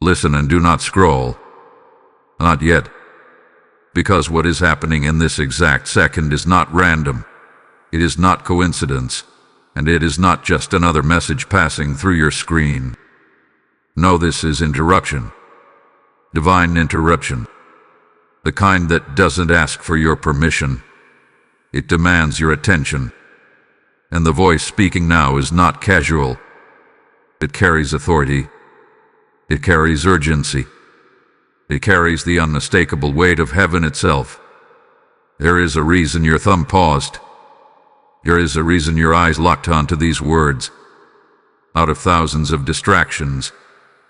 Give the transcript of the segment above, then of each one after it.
Listen and do not scroll. Not yet. Because what is happening in this exact second is not random. It is not coincidence. And it is not just another message passing through your screen. No, this is interruption. Divine interruption. The kind that doesn't ask for your permission. It demands your attention. And the voice speaking now is not casual. It carries authority. It carries urgency. It carries the unmistakable weight of heaven itself. There is a reason your thumb paused. There is a reason your eyes locked onto these words. Out of thousands of distractions,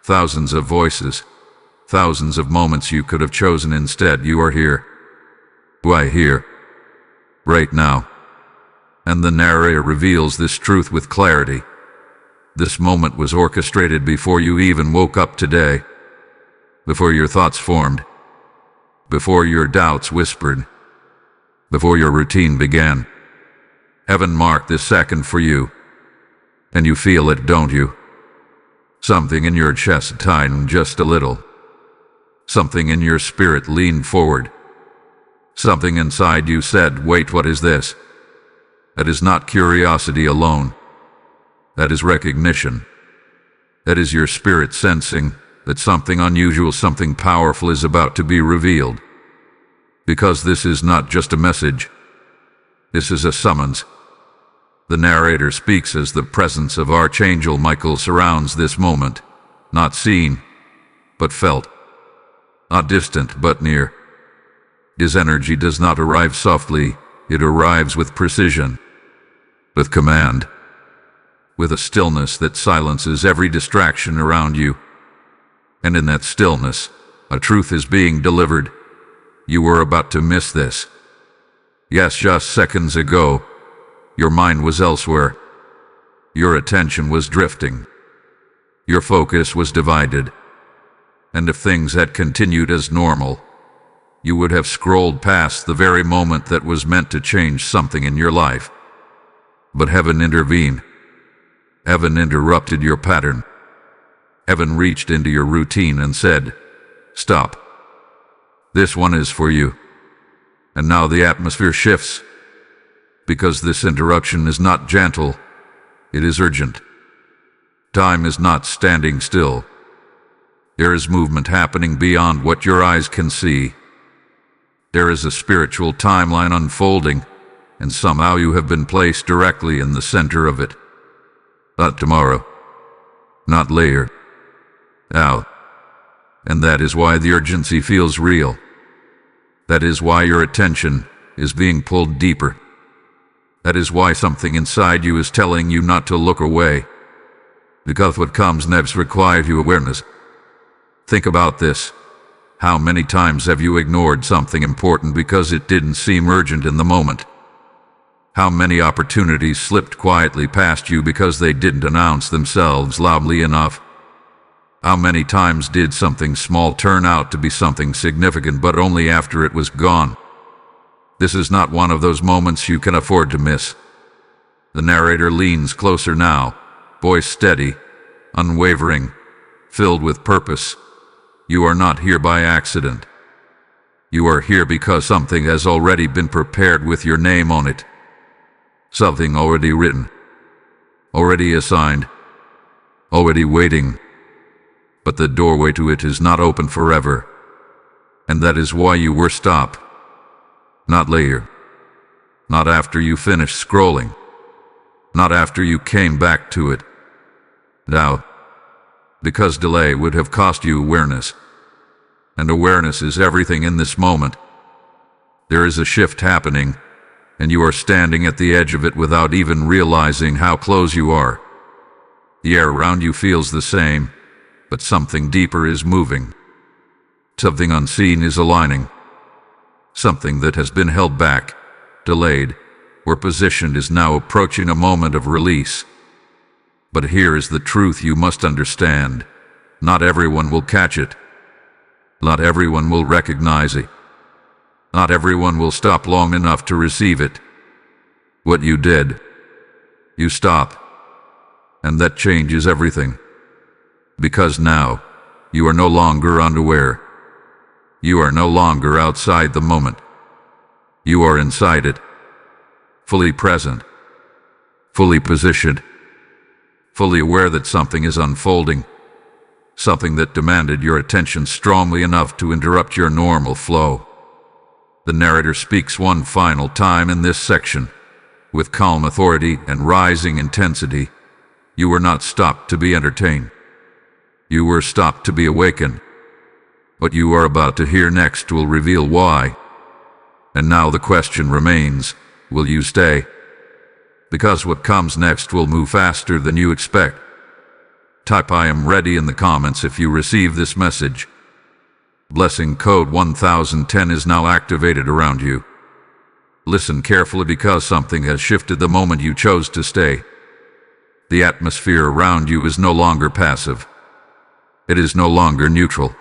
thousands of voices, thousands of moments you could have chosen instead, you are here. Why here? Right now. And the narrator reveals this truth with clarity. This moment was orchestrated before you even woke up today. Before your thoughts formed. Before your doubts whispered. Before your routine began. Heaven marked this second for you. And you feel it, don't you? Something in your chest tightened just a little. Something in your spirit leaned forward. Something inside you said, wait, what is this? That is not curiosity alone. That is recognition. That is your spirit sensing that something unusual, something powerful is about to be revealed. Because this is not just a message. This is a summons. The narrator speaks as the presence of Archangel Michael surrounds this moment, not seen, but felt, not distant, but near. His energy does not arrive softly, it arrives with precision, with command, with a stillness that silences every distraction around you. And in that stillness, a truth is being delivered. You were about to miss this. Yes, just seconds ago, your mind was elsewhere. Your attention was drifting. Your focus was divided. And if things had continued as normal, you would have scrolled past the very moment that was meant to change something in your life. But heaven intervened. Heaven interrupted your pattern. Heaven reached into your routine and said, stop. This one is for you. And now the atmosphere shifts. Because this interruption is not gentle, it is urgent. Time is not standing still. There is movement happening beyond what your eyes can see. There is a spiritual timeline unfolding, and somehow you have been placed directly in the center of it. Not tomorrow. Not later. Now. And that is why the urgency feels real. That is why your attention is being pulled deeper. That is why something inside you is telling you not to look away. Because what comes next requires you awareness. Think about this. How many times have you ignored something important because it didn't seem urgent in the moment? How many opportunities slipped quietly past you because they didn't announce themselves loudly enough? How many times did something small turn out to be something significant, but only after it was gone? This is not one of those moments you can afford to miss. The narrator leans closer now, voice steady, unwavering, filled with purpose. You are not here by accident. You are here because something has already been prepared with your name on it. Something already written, already assigned, already waiting. But the doorway to it is not open forever. And that is why you were stopped. Not later. Not after you finished scrolling. Not after you came back to it. Now. Because delay would have cost you awareness. And awareness is everything in this moment. There is a shift happening, and you are standing at the edge of it without even realizing how close you are. The air around you feels the same, but something deeper is moving. Something unseen is aligning. Something that has been held back, delayed, or positioned is now approaching a moment of release. But here is the truth you must understand. Not everyone will catch it. Not everyone will recognize it. Not everyone will stop long enough to receive it. What you did, you stop. And that changes everything. Because now, you are no longer unaware. You are no longer outside the moment. You are inside it, fully present, fully positioned, fully aware that something is unfolding, something that demanded your attention strongly enough to interrupt your normal flow. The narrator speaks one final time in this section, with calm authority and rising intensity. You were not stopped to be entertained. You were stopped to be awakened. What you are about to hear next will reveal why. And now the question remains, will you stay? Because what comes next will move faster than you expect. Type "I am ready" in the comments if you receive this message. Blessing code 1010 is now activated around you. Listen carefully because something has shifted the moment you chose to stay. The atmosphere around you is no longer passive. It is no longer neutral.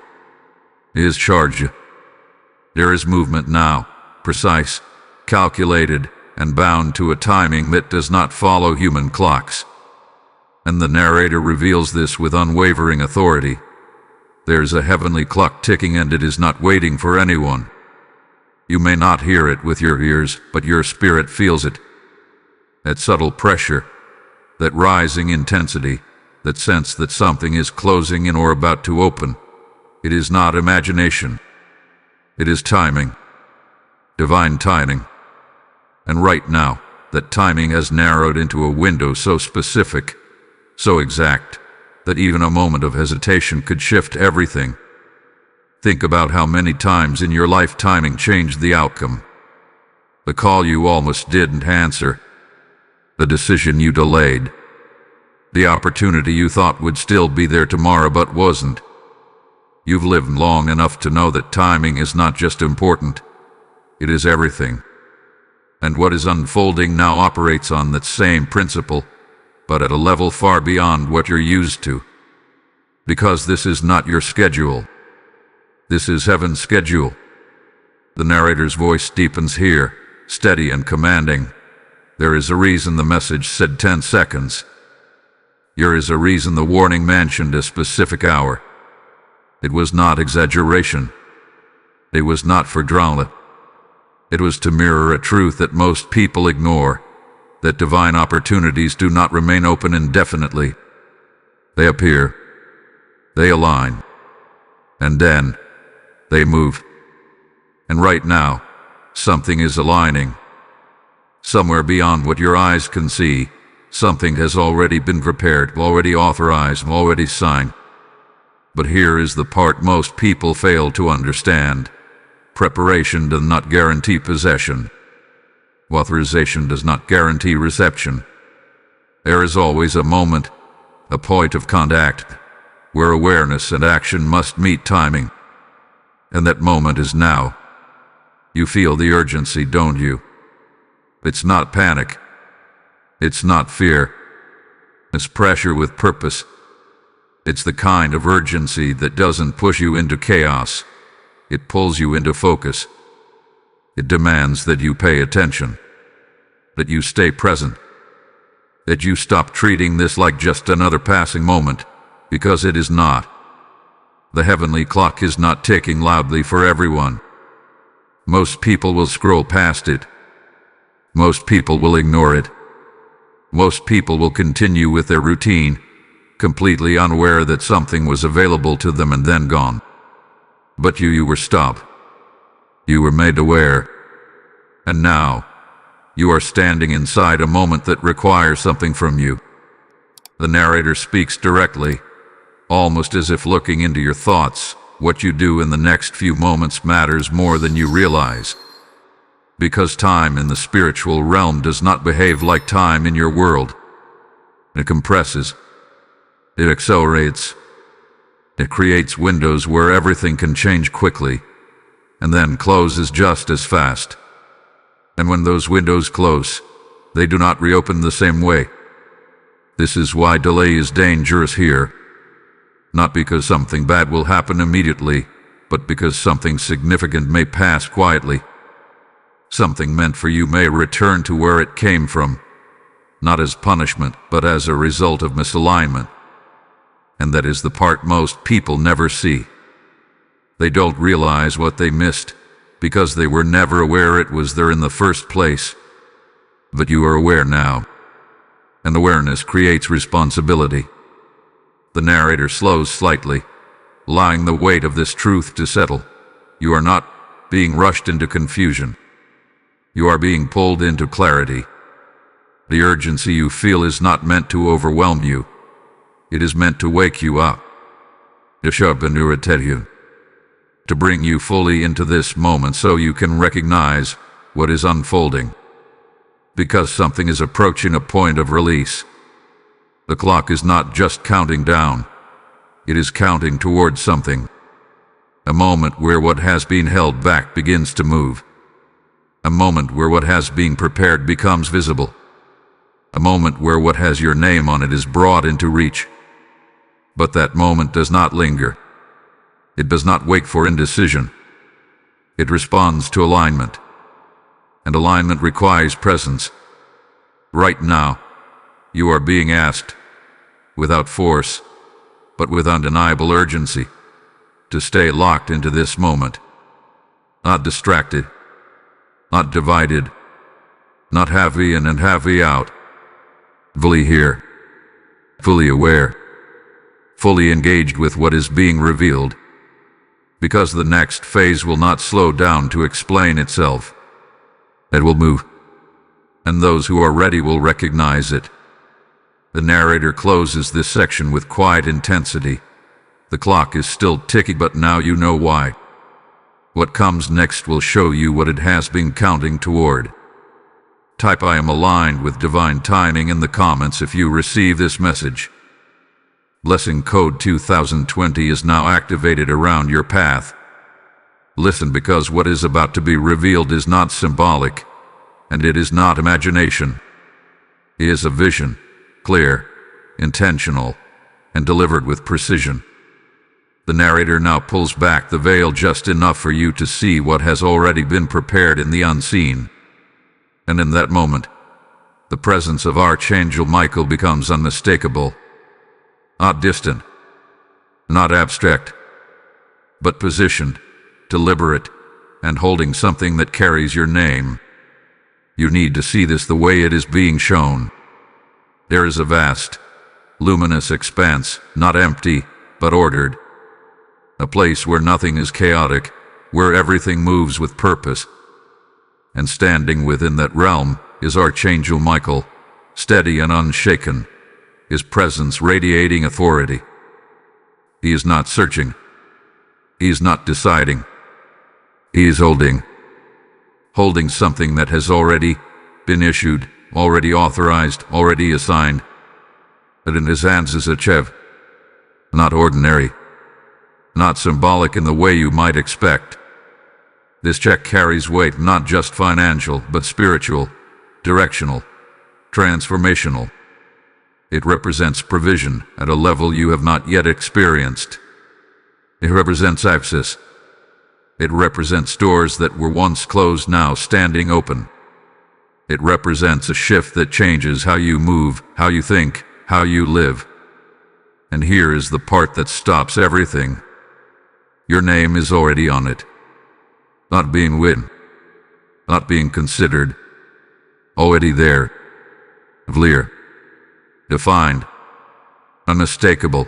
It is charged. There is movement now, precise, calculated, and bound to a timing that does not follow human clocks. And the narrator reveals this with unwavering authority. There's a heavenly clock ticking and it is not waiting for anyone. You may not hear it with your ears, but your spirit feels it. That subtle pressure, that rising intensity, that sense that something is closing in or about to open. It is not imagination. It is timing. Divine timing. And right now, that timing has narrowed into a window so specific, so exact, that even a moment of hesitation could shift everything. Think about how many times in your life timing changed the outcome. The call you almost didn't answer. The decision you delayed. The opportunity you thought would still be there tomorrow but wasn't. You've lived long enough to know that timing is not just important. It is everything. And what is unfolding now operates on that same principle, but at a level far beyond what you're used to. Because this is not your schedule. This is heaven's schedule. The narrator's voice deepens here, steady and commanding. There is a reason the message said 10 seconds. There is a reason the warning mentioned a specific hour. It was not exaggeration. It was not for drama. It was to mirror a truth that most people ignore, that divine opportunities do not remain open indefinitely. They appear, they align, and then they move. And right now, something is aligning. Somewhere beyond what your eyes can see, something has already been prepared, already authorized, already signed. But here is the part most people fail to understand. Preparation does not guarantee possession. Authorization does not guarantee reception. There is always a moment, a point of contact, where awareness and action must meet timing. And that moment is now. You feel the urgency, don't you? It's not panic. It's not fear. It's pressure with purpose. It's the kind of urgency that doesn't push you into chaos. It pulls you into focus. It demands that you pay attention, that you stay present, that you stop treating this like just another passing moment, because it is not. The heavenly clock is not ticking loudly for everyone. Most people will scroll past it. Most people will ignore it. Most people will continue with their routine, completely unaware that something was available to them and then gone. But you were stopped. You were made aware. And now, you are standing inside a moment that requires something from you. The narrator speaks directly, almost as if looking into your thoughts. What you do in the next few moments matters more than you realize. Because time in the spiritual realm does not behave like time in your world. It compresses. It accelerates. It creates windows where everything can change quickly, and then closes just as fast. And when those windows close, they do not reopen the same way. This is why delay is dangerous here. Not because something bad will happen immediately, but because something significant may pass quietly. Something meant for you may return to where it came from, not as punishment, but as a result of misalignment. And that is the part most people never see. They don't realize what they missed, because they were never aware it was there in the first place. But you are aware now, and awareness creates responsibility. The narrator slows slightly, allowing the weight of this truth to settle. You are not being rushed into confusion. You are being pulled into clarity. The urgency you feel is not meant to overwhelm you. It is meant to wake you up, to sharpen your attention, to bring you fully into this moment so you can recognize what is unfolding. Because something is approaching a point of release. The clock is not just counting down, it is counting towards something. A moment where what has been held back begins to move. A moment where what has been prepared becomes visible. A moment where what has your name on it is brought into reach. But that moment does not linger. It does not wait for indecision. It responds to alignment. And alignment requires presence. Right now, you are being asked, without force, but with undeniable urgency, to stay locked into this moment. Not distracted, not divided, not heavy in and heavy out. Fully here, fully aware, fully engaged with what is being revealed, because the next phase will not slow down to explain itself. It will move, and those who are ready will recognize it. The narrator closes this section with quiet intensity. The clock is still ticking, but now you know why. What comes next will show you what it has been counting toward. Type "I am aligned with divine timing" in the comments if you receive this message. Blessing code 2020 is now activated around your path. Listen, because what is about to be revealed is not symbolic, and it is not imagination. It is a vision, clear, intentional, and delivered with precision. The narrator now pulls back the veil just enough for you to see what has already been prepared in the unseen. And in that moment, the presence of Archangel Michael becomes unmistakable. Not distant, not abstract, but positioned, deliberate, and holding something that carries your name. You need to see this the way it is being shown. There is a vast, luminous expanse, not empty, but ordered. A place where nothing is chaotic, where everything moves with purpose. And standing within that realm is Archangel Michael, steady and unshaken, his presence radiating authority. He is not searching. He is not deciding. He is holding something that has already been issued, already authorized, already assigned. But in his hands is a cheque, not ordinary, not symbolic in the way you might expect. This cheque carries weight, not just financial, but spiritual, directional, transformational. It represents provision at a level you have not yet experienced. It represents access. It represents doors that were once closed now standing open. It represents a shift that changes how you move, how you think, how you live. And here is the part that stops everything. Your name is already on it. Not being written, not being considered. Already there. Clear. Defined. Unmistakable.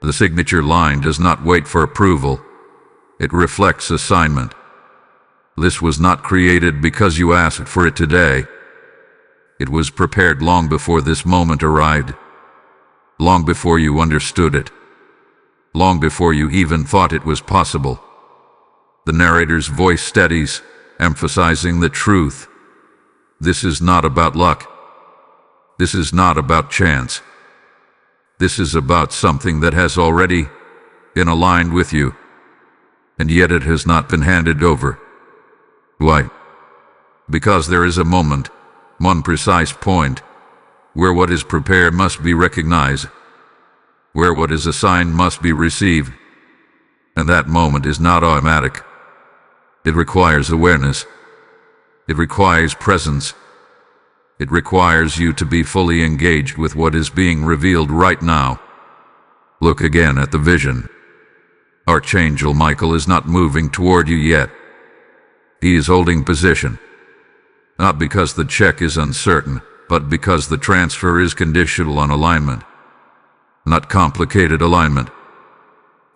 The signature line does not wait for approval. It reflects assignment. This was not created because you asked for it today. It was prepared long before this moment arrived. Long before you understood it. Long before you even thought it was possible. The narrator's voice steadies, emphasizing the truth. This is not about luck. This is not about chance. This is about something that has already been aligned with you, and yet it has not been handed over. Why? Because there is a moment, one precise point, where what is prepared must be recognized, where what is assigned must be received, and that moment is not automatic. It requires awareness. It requires presence. It requires you to be fully engaged with what is being revealed right now. Look again at the vision. Archangel Michael is not moving toward you yet. He is holding position. Not because the check is uncertain, but because the transfer is conditional on alignment. Not complicated alignment.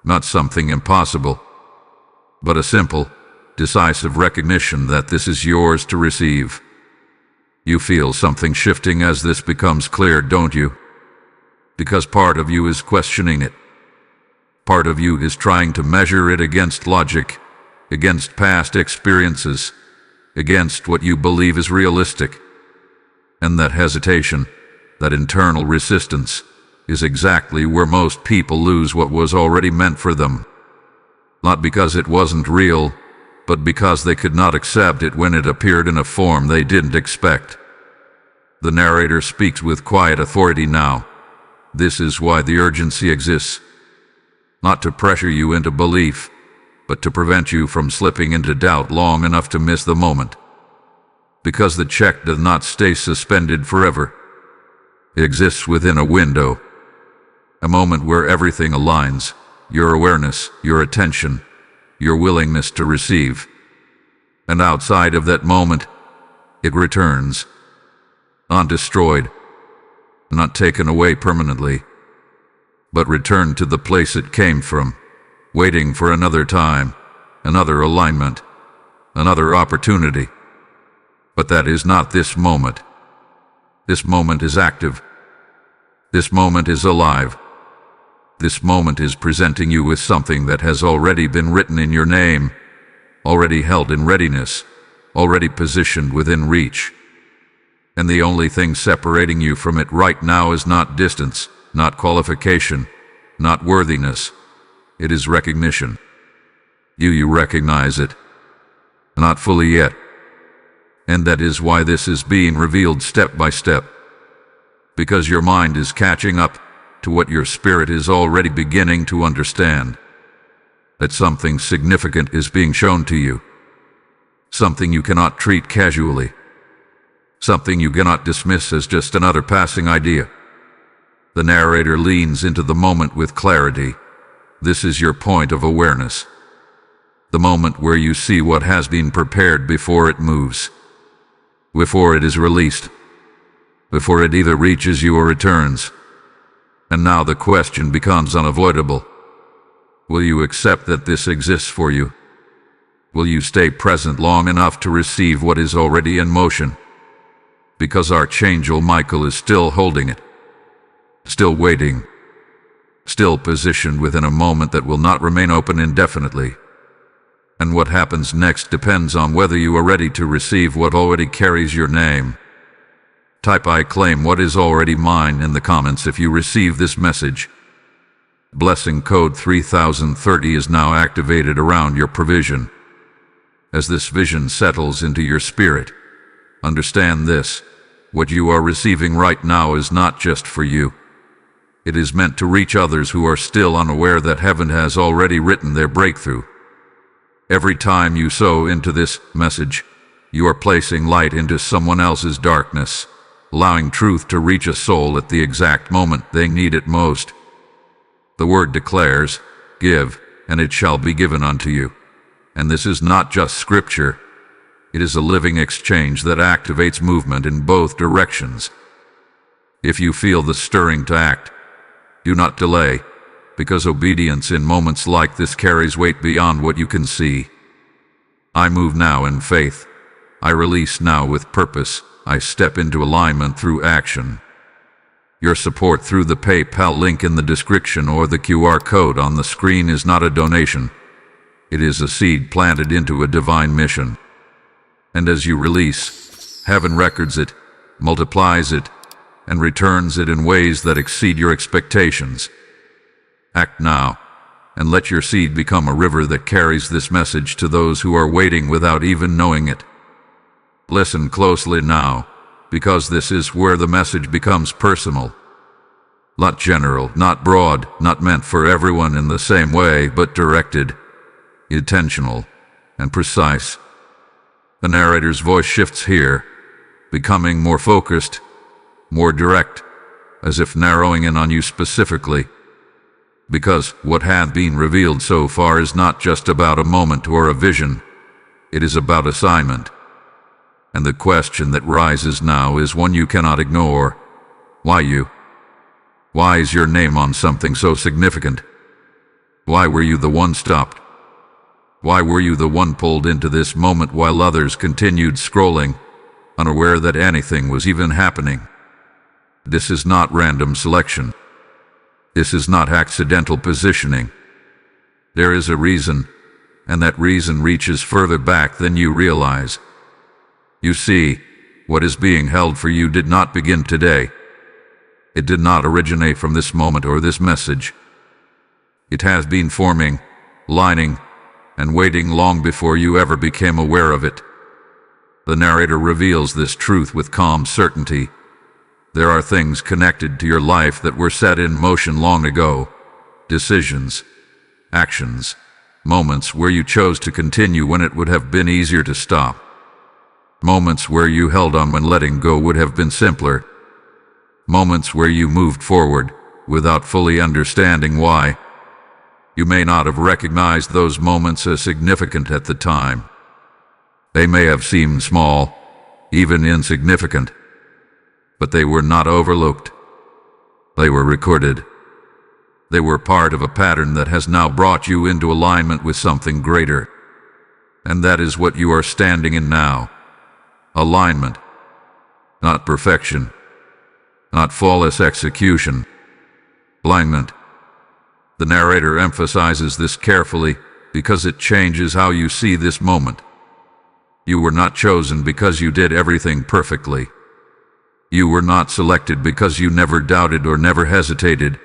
Not something impossible, but a simple, decisive recognition that this is yours to receive. You feel something shifting as this becomes clear, don't you? Because part of you is questioning it. Part of you is trying to measure it against logic, against past experiences, against what you believe is realistic. And that hesitation, that internal resistance, is exactly where most people lose what was already meant for them. Not because it wasn't real, but because they could not accept it when it appeared in a form they didn't expect. The narrator speaks with quiet authority now. This is why the urgency exists. Not to pressure you into belief, but to prevent you from slipping into doubt long enough to miss the moment. Because the check does not stay suspended forever. It exists within a window. A moment where everything aligns. Your awareness, your attention, your willingness to receive. And outside of that moment, it returns. Undestroyed. Not taken away permanently, but returned to the place it came from, waiting for another time, another alignment, another opportunity. But that is not this moment. This moment is active. This moment is alive. This moment is presenting you with something that has already been written in your name, already held in readiness, already positioned within reach. And the only thing separating you from it right now is not distance, not qualification, not worthiness. It is recognition. You recognize it. Not fully yet. And that is why this is being revealed step by step. Because your mind is catching up to what your spirit is already beginning to understand. That something significant is being shown to you. Something you cannot treat casually. Something you cannot dismiss as just another passing idea. The narrator leans into the moment with clarity. This is your point of awareness. The moment where you see what has been prepared before it moves. Before it is released. Before it either reaches you or returns. And now the question becomes unavoidable. Will you accept that this exists for you? Will you stay present long enough to receive what is already in motion? Because Archangel Michael is still holding it. Still waiting. Still positioned within a moment that will not remain open indefinitely. And what happens next depends on whether you are ready to receive what already carries your name. Type "I claim what is already mine" in the comments if you receive this message. Blessing code 3030 is now activated around your provision. As this vision settles into your spirit, understand this: what you are receiving right now is not just for you. It is meant to reach others who are still unaware that heaven has already written their breakthrough. Every time you sow into this message, you are placing light into someone else's darkness, allowing truth to reach a soul at the exact moment they need it most. The word declares, "Give, and it shall be given unto you." And this is not just scripture. It is a living exchange that activates movement in both directions. If you feel the stirring to act, do not delay, because obedience in moments like this carries weight beyond what you can see. I move now in faith. I release now with purpose. I step into alignment through action. Your support through the PayPal link in the description or the QR code on the screen is not a donation. It is a seed planted into a divine mission. And as you release, heaven records it, multiplies it, and returns it in ways that exceed your expectations. Act now, and let your seed become a river that carries this message to those who are waiting without even knowing it. Listen closely now, because this is where the message becomes personal. Not general, not broad, not meant for everyone in the same way, but directed, intentional, and precise. The narrator's voice shifts here, becoming more focused, more direct, as if narrowing in on you specifically. Because what hath been revealed so far is not just about a moment or a vision, it is about assignment. And the question that rises now is one you cannot ignore. Why you? Why is your name on something so significant? Why were you the one stopped? Why were you the one pulled into this moment while others continued scrolling, unaware that anything was even happening? This is not random selection. This is not accidental positioning. There is a reason, and that reason reaches further back than you realize. You see, what is being held for you did not begin today. It did not originate from this moment or this message. It has been forming, lining, and waiting long before you ever became aware of it. The narrator reveals this truth with calm certainty. There are things connected to your life that were set in motion long ago. Decisions, actions, moments where you chose to continue when it would have been easier to stop. Moments where you held on when letting go would have been simpler. Moments where you moved forward without fully understanding why. You may not have recognized those moments as significant at the time. They may have seemed small, even insignificant, but they were not overlooked. They were recorded. They were part of a pattern that has now brought you into alignment with something greater. And that is what you are standing in now. Alignment. Not perfection. Not flawless execution. Alignment. The narrator emphasizes this carefully because it changes how you see this moment. You were not chosen because you did everything perfectly. You were not selected because you never doubted or never hesitated.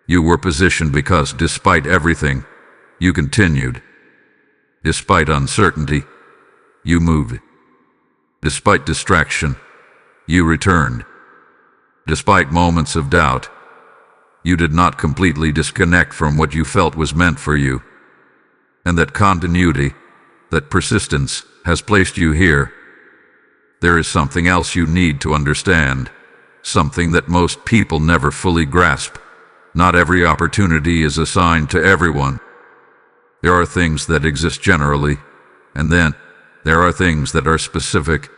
You were positioned because, despite everything, you continued. Despite uncertainty, you moved. Despite distraction, you returned. Despite moments of doubt, you did not completely disconnect from what you felt was meant for you. And that continuity, that persistence, has placed you here. There is something else you need to understand, something that most people never fully grasp. Not every opportunity is assigned to everyone. There are things that exist generally, and then there are things that are specific.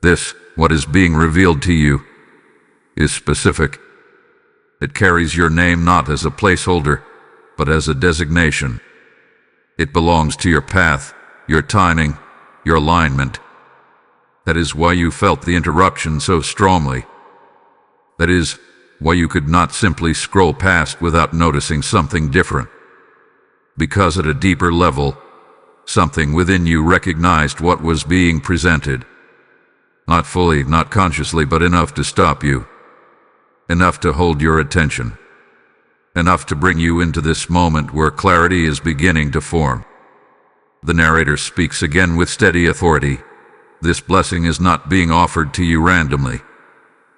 This, what is being revealed to you, is specific. It carries your name not as a placeholder, but as a designation. It belongs to your path, your timing, your alignment. That is why you felt the interruption so strongly. That is why you could not simply scroll past without noticing something different. Because at a deeper level, something within you recognized what was being presented. Not fully, not consciously, but enough to stop you. Enough to hold your attention. Enough to bring you into this moment where clarity is beginning to form. The narrator speaks again with steady authority. This blessing is not being offered to you randomly.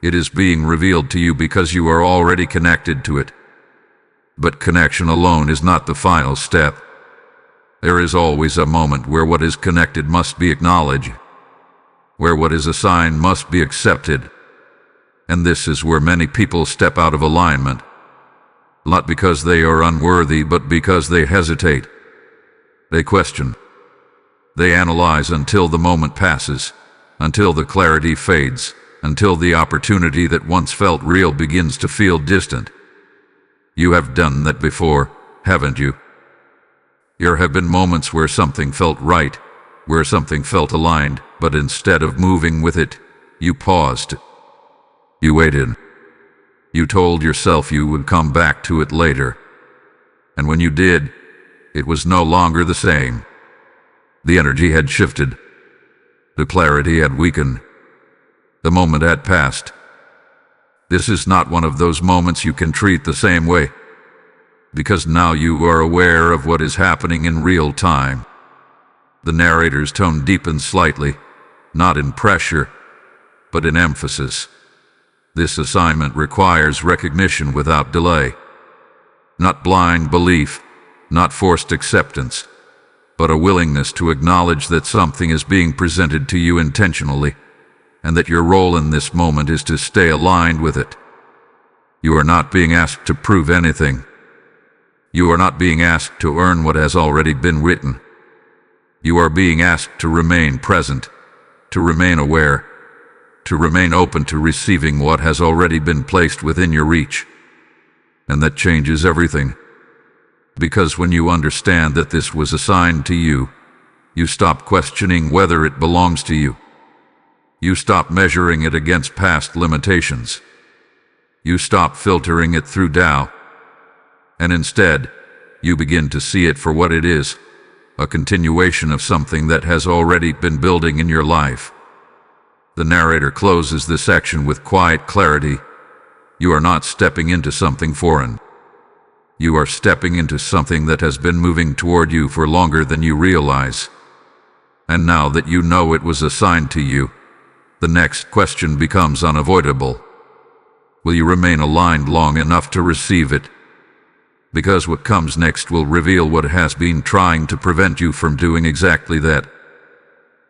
It is being revealed to you because you are already connected to it. But connection alone is not the final step. There is always a moment where what is connected must be acknowledged, where what is assigned must be accepted. And this is where many people step out of alignment, not because they are unworthy, but because they hesitate. They question. They analyze until the moment passes, until the clarity fades, until the opportunity that once felt real begins to feel distant. You have done that before, haven't you? There have been moments where something felt right, where something felt aligned, but instead of moving with it, you paused. You waited. You told yourself you would come back to it later. And when you did, it was no longer the same. The energy had shifted. The clarity had weakened. The moment had passed. This is not one of those moments you can treat the same way, because now you are aware of what is happening in real time. The narrator's tone deepens slightly, not in pressure, but in emphasis. This assignment requires recognition without delay. Not blind belief, not forced acceptance, but a willingness to acknowledge that something is being presented to you intentionally, and that your role in this moment is to stay aligned with it. You are not being asked to prove anything. You are not being asked to earn what has already been written. You are being asked to remain present, to remain aware, to remain open to receiving what has already been placed within your reach. And that changes everything. Because when you understand that this was assigned to you, you stop questioning whether it belongs to you. You stop measuring it against past limitations. You stop filtering it through doubt. And instead, you begin to see it for what it is, a continuation of something that has already been building in your life. The narrator closes this section with quiet clarity. You are not stepping into something foreign. You are stepping into something that has been moving toward you for longer than you realize. And now that you know it was assigned to you, the next question becomes unavoidable. Will you remain aligned long enough to receive it? Because what comes next will reveal what has been trying to prevent you from doing exactly that.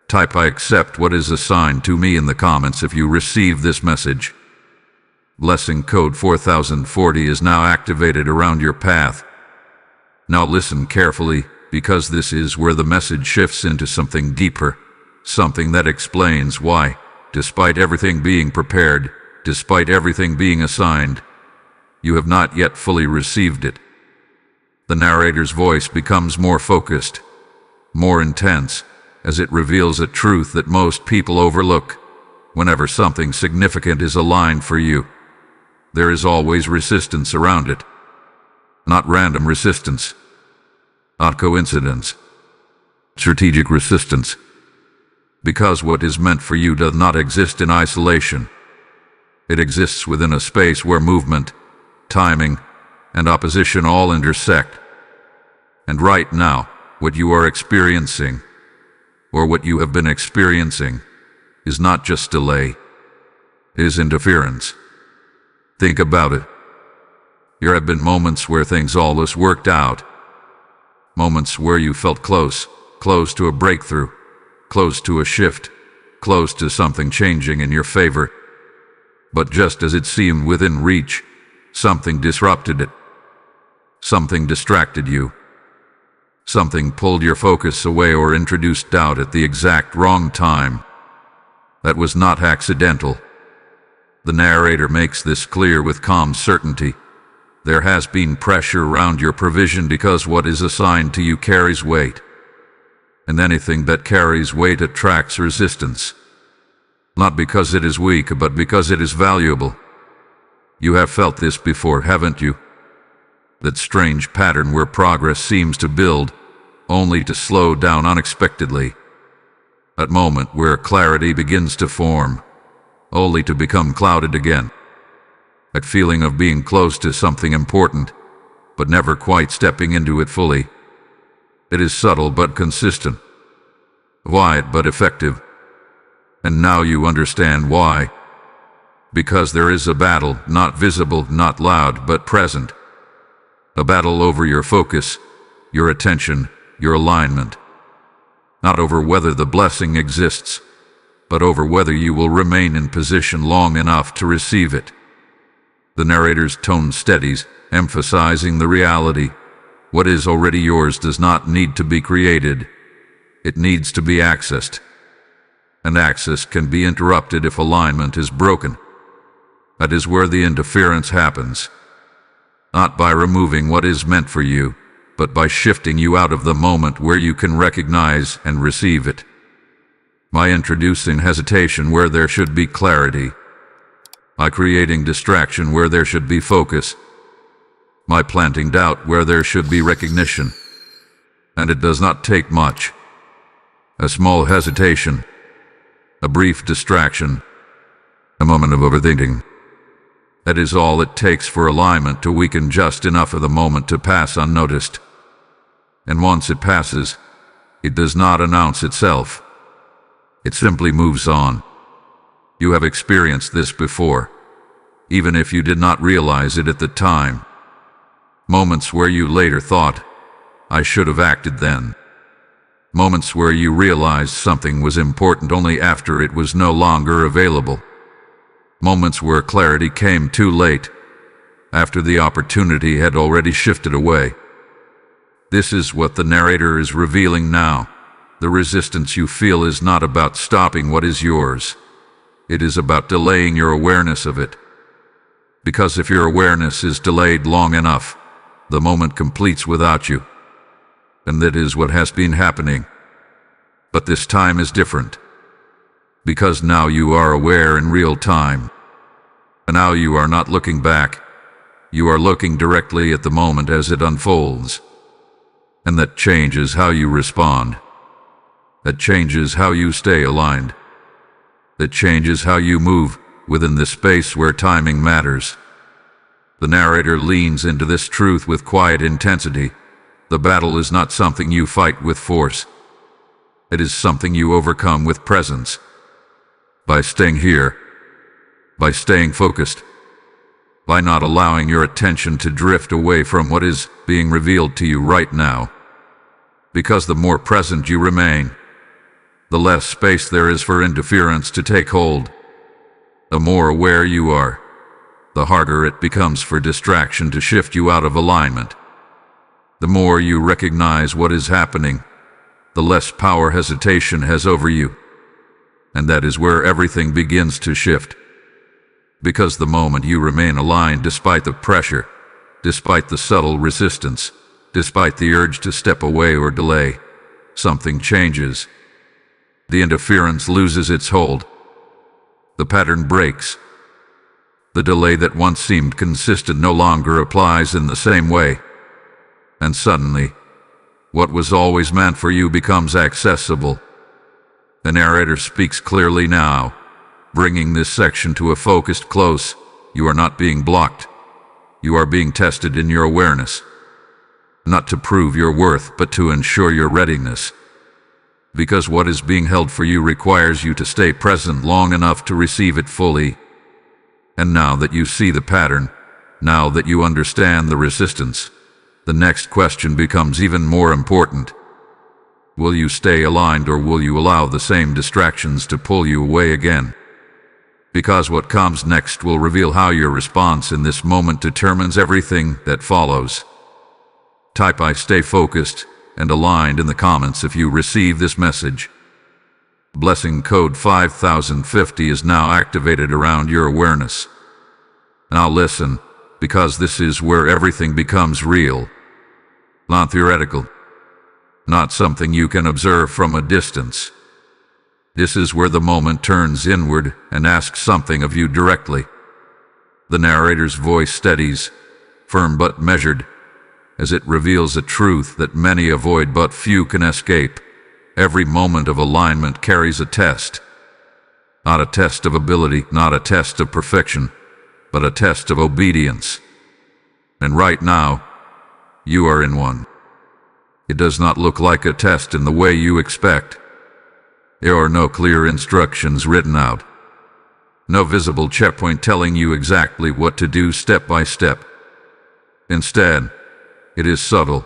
Type "I accept what is assigned to me" in the comments if you receive this message. Blessing code 4040 is now activated around your path. Now listen carefully, because this is where the message shifts into something deeper, something that explains why, despite everything being prepared, despite everything being assigned, you have not yet fully received it. The narrator's voice becomes more focused, more intense, as it reveals a truth that most people overlook. Whenever something significant is aligned for you, there is always resistance around it. Not random resistance, not coincidence, strategic resistance. Because what is meant for you does not exist in isolation. It exists within a space where movement, timing, and opposition all intersect. And right now, what you are experiencing, or what you have been experiencing, is not just delay. It is interference. Think about it. There have been moments where things always worked out. Moments where you felt close to a breakthrough, close to a shift, close to something changing in your favor. But just as it seemed within reach, something disrupted it. Something distracted you. Something pulled your focus away or introduced doubt at the exact wrong time. That was not accidental. The narrator makes this clear with calm certainty. There has been pressure around your provision because what is assigned to you carries weight. And anything that carries weight attracts resistance. Not because it is weak, but because it is valuable. You have felt this before, haven't you? That strange pattern where progress seems to build, only to slow down unexpectedly. That moment where clarity begins to form, only to become clouded again. That feeling of being close to something important, but never quite stepping into it fully. It is subtle but consistent, wide but effective. And now you understand why. Because there is a battle, not visible, not loud, but present. A battle over your focus, your attention, your alignment. Not over whether the blessing exists, but over whether you will remain in position long enough to receive it. The narrator's tone steadies, emphasizing the reality. What is already yours does not need to be created. It needs to be accessed. And access can be interrupted if alignment is broken. That is where the interference happens. Not by removing what is meant for you, but by shifting you out of the moment where you can recognize and receive it. By introducing hesitation where there should be clarity. By creating distraction where there should be focus. By planting doubt where there should be recognition. And it does not take much. A small hesitation, a brief distraction, a moment of overthinking. That is all it takes for alignment to weaken just enough of the moment to pass unnoticed. And once it passes, it does not announce itself. It simply moves on. You have experienced this before, even if you did not realize it at the time. Moments where you later thought, "I should have acted then." Moments where you realized something was important only after it was no longer available. Moments where clarity came too late, after the opportunity had already shifted away. This is what the narrator is revealing now. The resistance you feel is not about stopping what is yours. It is about delaying your awareness of it. Because if your awareness is delayed long enough, the moment completes without you. And that is what has been happening. But this time is different. Because now you are aware in real time. And now you are not looking back. You are looking directly at the moment as it unfolds. And that changes how you respond. That changes how you stay aligned. That changes how you move within the space where timing matters. The narrator leans into this truth with quiet intensity. The battle is not something you fight with force. It is something you overcome with presence. By staying here. By staying focused. By not allowing your attention to drift away from what is being revealed to you right now. Because the more present you remain, the less space there is for interference to take hold. The more aware you are, the harder it becomes for distraction to shift you out of alignment. The more you recognize what is happening, the less power hesitation has over you. And that is where everything begins to shift. Because the moment you remain aligned despite the pressure, despite the subtle resistance, despite the urge to step away or delay, something changes. The interference loses its hold. The pattern breaks. The delay that once seemed consistent no longer applies in the same way. And suddenly, what was always meant for you becomes accessible. The narrator speaks clearly now, bringing this section to a focused close. You are not being blocked. You are being tested in your awareness. Not to prove your worth, but to ensure your readiness. Because what is being held for you requires you to stay present long enough to receive it fully. And now that you see the pattern, now that you understand the resistance, the next question becomes even more important. Will you stay aligned, or will you allow the same distractions to pull you away again? Because what comes next will reveal how your response in this moment determines everything that follows. Type "I stay focused" and aligned in the comments if you receive this message. Blessing code 5050 is now activated around your awareness. Now listen, because this is where everything becomes real. Not theoretical. Not something you can observe from a distance. This is where the moment turns inward and asks something of you directly. The narrator's voice steadies, firm but measured, as it reveals a truth that many avoid but few can escape. Every moment of alignment carries a test. Not a test of ability, not a test of perfection, but a test of obedience. And right now, you are in one. It does not look like a test in the way you expect. There are no clear instructions written out. No visible checkpoint telling you exactly what to do step by step. Instead, it is subtle.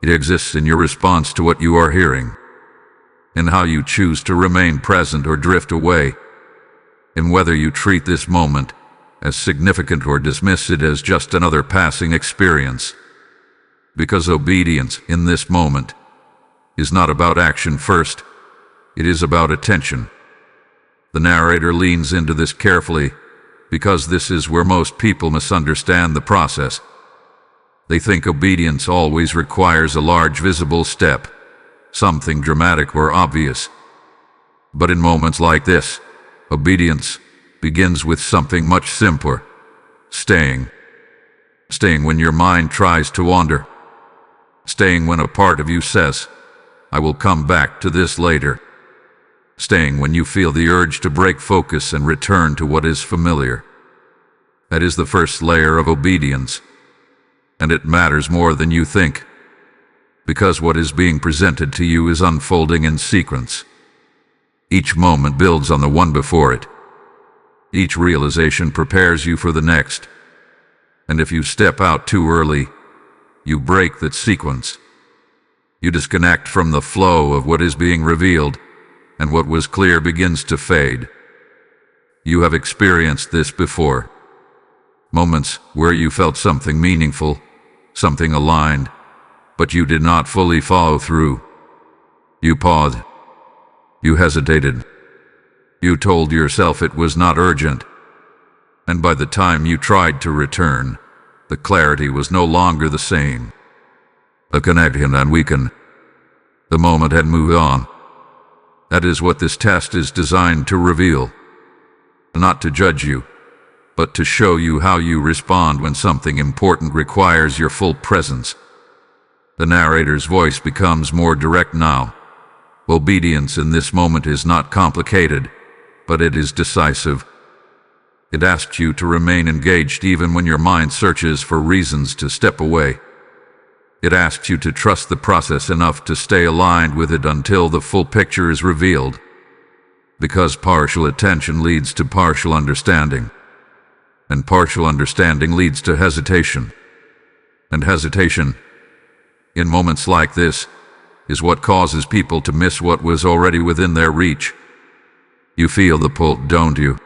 It exists in your response to what you are hearing, in how you choose to remain present or drift away, in whether you treat this moment as significant or dismiss it as just another passing experience. Because obedience in this moment is not about action first, it is about attention. The narrator leans into this carefully, because this is where most people misunderstand the process. They think obedience always requires a large visible step, something dramatic or obvious. But in moments like this, obedience begins with something much simpler: staying. Staying when your mind tries to wander. Staying when a part of you says, "I will come back to this later." Staying when you feel the urge to break focus and return to what is familiar. That is the first layer of obedience. And it matters more than you think. Because what is being presented to you is unfolding in sequence. Each moment builds on the one before it. Each realization prepares you for the next. And if you step out too early, you break that sequence. You disconnect from the flow of what is being revealed, and what was clear begins to fade. You have experienced this before. Moments where you felt something meaningful, something aligned, but you did not fully follow through. You paused. You hesitated. You told yourself it was not urgent. And by the time you tried to return, the clarity was no longer the same. The connection had weakened. The moment had moved on. That is what this test is designed to reveal. Not to judge you, but to show you how you respond when something important requires your full presence. The narrator's voice becomes more direct now. Obedience in this moment is not complicated, but it is decisive. It asks you to remain engaged even when your mind searches for reasons to step away. It asks you to trust the process enough to stay aligned with it until the full picture is revealed. Because partial attention leads to partial understanding. And partial understanding leads to hesitation. And hesitation, in moments like this, is what causes people to miss what was already within their reach. You feel the pull, don't you?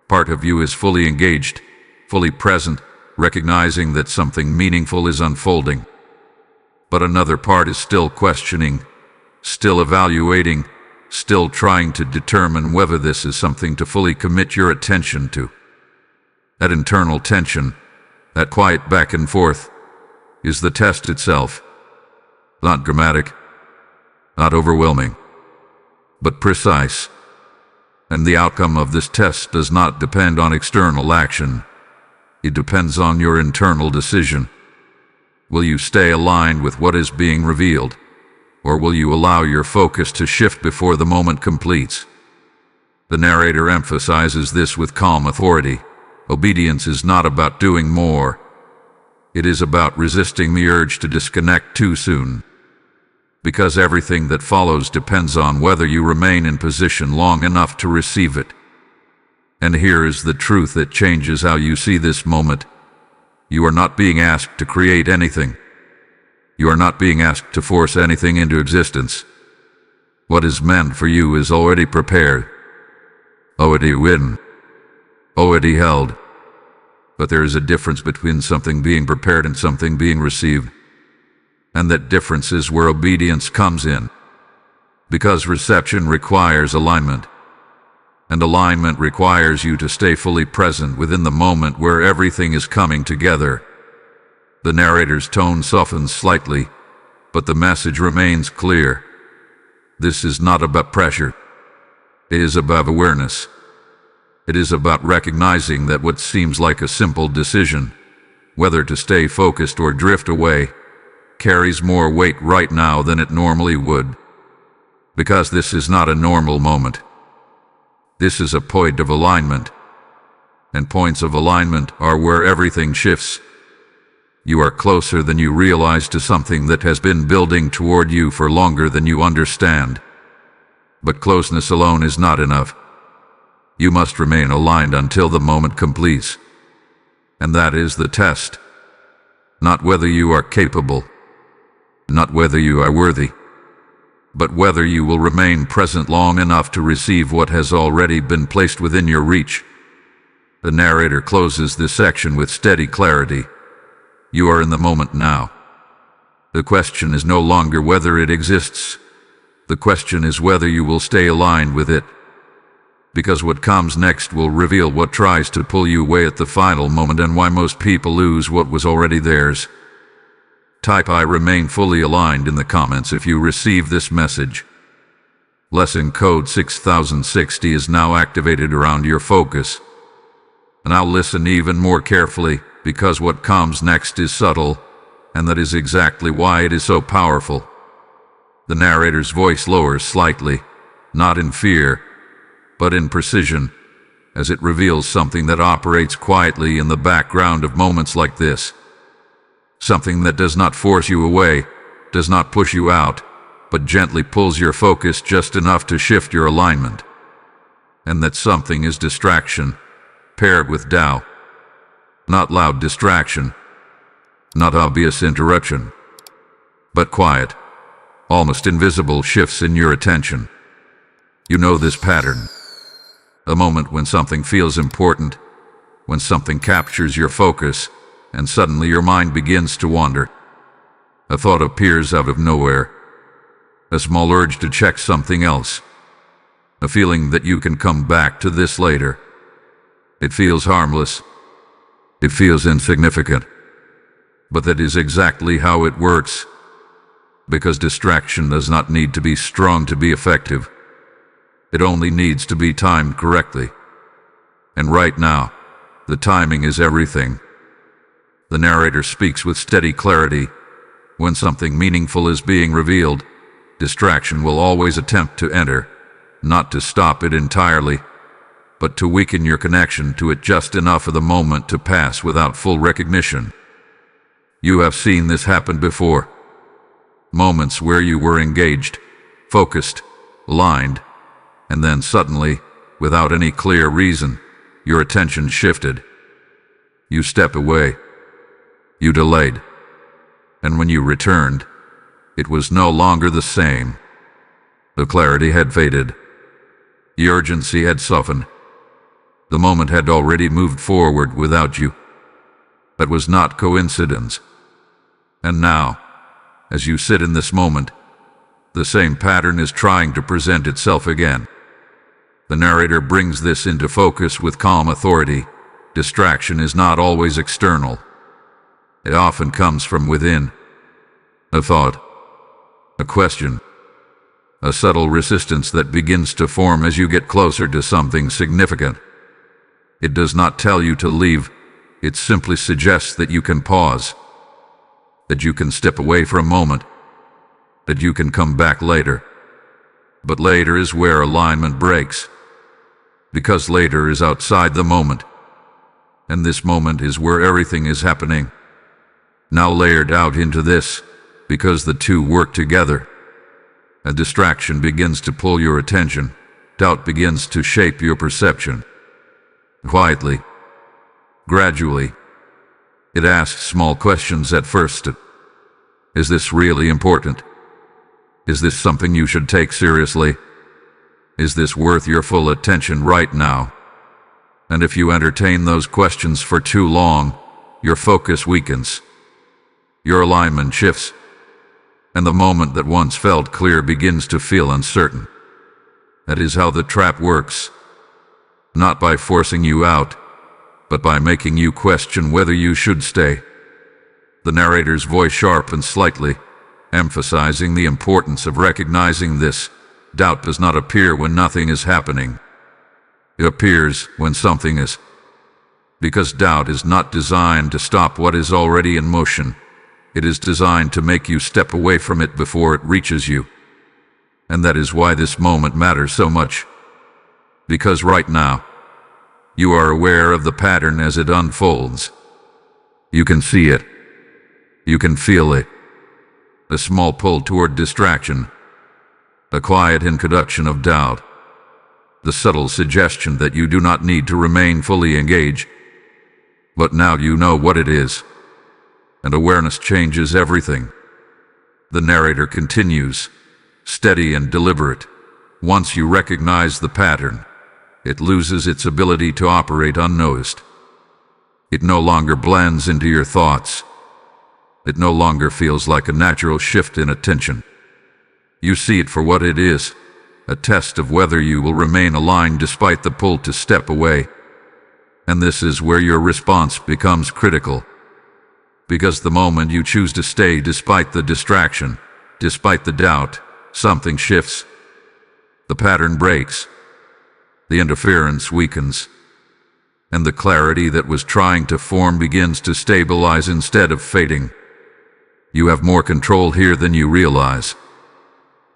Part of you is fully engaged, fully present, recognizing that something meaningful is unfolding. But another part is still questioning, still evaluating, still trying to determine whether this is something to fully commit your attention to. That internal tension, that quiet back and forth, is the test itself. Not dramatic, not overwhelming, but precise. And the outcome of this test does not depend on external action. It depends on your internal decision. Will you stay aligned with what is being revealed, or will you allow your focus to shift before the moment completes? The narrator emphasizes this with calm authority. Obedience is not about doing more. It is about resisting the urge to disconnect too soon. Because everything that follows depends on whether you remain in position long enough to receive it. And here is the truth that changes how you see this moment. You are not being asked to create anything. You are not being asked to force anything into existence. What is meant for you is already prepared, already written, already held. But there is a difference between something being prepared and something being received. And that difference is where obedience comes in. Because reception requires alignment. And alignment requires you to stay fully present within the moment where everything is coming together. The narrator's tone softens slightly, but the message remains clear. This is not about pressure. It is about awareness. It is about recognizing that what seems like a simple decision, whether to stay focused or drift away, carries more weight right now than it normally would. Because this is not a normal moment. This is a point of alignment. And points of alignment are where everything shifts. You are closer than you realize to something that has been building toward you for longer than you understand. But closeness alone is not enough. You must remain aligned until the moment completes. And that is the test. Not whether you are capable, not whether you are worthy, but whether you will remain present long enough to receive what has already been placed within your reach. The narrator closes this section with steady clarity. You are in the moment now. The question is no longer whether it exists. The question is whether you will stay aligned with it. Because what comes next will reveal what tries to pull you away at the final moment and why most people lose what was already theirs. Type I remain fully aligned in the comments if you receive this message. Lesson code 6060 is now activated around your focus. Now listen even more carefully, because what comes next is subtle, and that is exactly why it is so powerful. The narrator's voice lowers slightly, not in fear, but in precision, as it reveals something that operates quietly in the background of moments like this. Something that does not force you away, does not push you out, but gently pulls your focus just enough to shift your alignment. And that something is distraction, paired with doubt. Not loud distraction, not obvious interruption, but quiet, almost invisible shifts in your attention. You know this pattern. A moment when something feels important, when something captures your focus and suddenly your mind begins to wander. A thought appears out of nowhere, a small urge to check something else, a feeling that you can come back to this later. It feels harmless, it feels insignificant, but that is exactly how it works, because distraction does not need to be strong to be effective. It only needs to be timed correctly. And right now, the timing is everything. The narrator speaks with steady clarity. When something meaningful is being revealed, distraction will always attempt to enter, not to stop it entirely, but to weaken your connection to it just enough for the moment to pass without full recognition. You have seen this happen before. Moments where you were engaged, focused, aligned, and then suddenly, without any clear reason, your attention shifted. You stepped away. You delayed. And when you returned, it was no longer the same. The clarity had faded. The urgency had softened. The moment had already moved forward without you. That was not coincidence. And now, as you sit in this moment, the same pattern is trying to present itself again. The narrator brings this into focus with calm authority. Distraction is not always external. It often comes from within. A thought, a question, a subtle resistance that begins to form as you get closer to something significant. It does not tell you to leave. It simply suggests that you can pause, that you can step away for a moment, that you can come back later. But later is where alignment breaks, because later is outside the moment, and this moment is where everything is happening. Now layered out into this, because the two work together. A distraction begins to pull your attention. Doubt begins to shape your perception. Quietly, gradually, it asks small questions at first. Is this really important? Is this something you should take seriously? Is this worth your full attention right now? And if you entertain those questions for too long, your focus weakens. Your alignment shifts, and the moment that once felt clear begins to feel uncertain. That is how the trap works. Not by forcing you out, but by making you question whether you should stay. The narrator's voice sharpens slightly, emphasizing the importance of recognizing this. Doubt does not appear when nothing is happening. It appears when something is. Because doubt is not designed to stop what is already in motion. It is designed to make you step away from it before it reaches you. And that is why this moment matters so much. Because right now, you are aware of the pattern as it unfolds. You can see it. You can feel it. A small pull toward distraction. A quiet introduction of doubt. The subtle suggestion that you do not need to remain fully engaged. But now you know what it is. And awareness changes everything. The narrator continues, steady and deliberate. Once you recognize the pattern, it loses its ability to operate unnoticed. It no longer blends into your thoughts. It no longer feels like a natural shift in attention. You see it for what it is, a test of whether you will remain aligned despite the pull to step away. And this is where your response becomes critical. Because the moment you choose to stay despite the distraction, despite the doubt, something shifts. The pattern breaks. The interference weakens. And the clarity that was trying to form begins to stabilize instead of fading. You have more control here than you realize.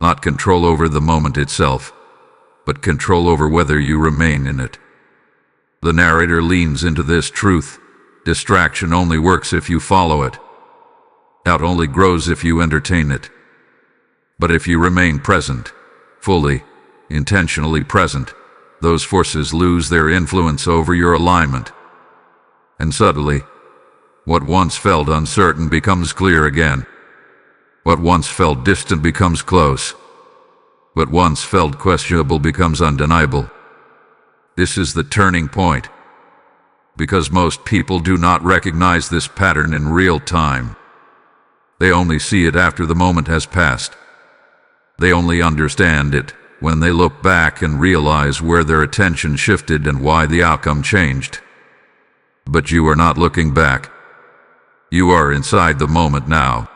Not control over the moment itself, but control over whether you remain in it. The narrator leans into this truth. Distraction only works if you follow it. Doubt only grows if you entertain it. But if you remain present, fully, intentionally present, those forces lose their influence over your alignment. And suddenly, what once felt uncertain becomes clear again. What once felt distant becomes close. What once felt questionable becomes undeniable. This is the turning point. Because most people do not recognize this pattern in real time. They only see it after the moment has passed. They only understand it when they look back and realize where their attention shifted and why the outcome changed. But you are not looking back. You are inside the moment now.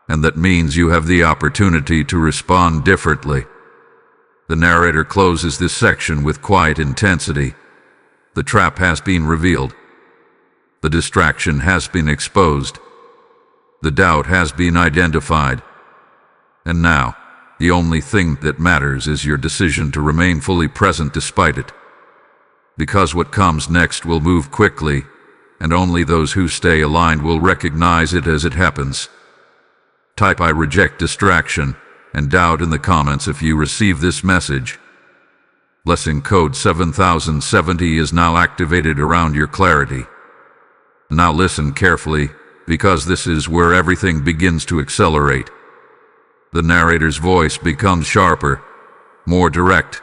And that means you have the opportunity to respond differently. The narrator closes this section with quiet intensity. The trap has been revealed. The distraction has been exposed. The doubt has been identified. And now, the only thing that matters is your decision to remain fully present despite it. Because what comes next will move quickly, and only those who stay aligned will recognize it as it happens. Type "I reject distraction" and doubt in the comments if you receive this message. Blessing code 7070 is now activated around your clarity. Now listen carefully, because this is where everything begins to accelerate. The narrator's voice becomes sharper, more direct,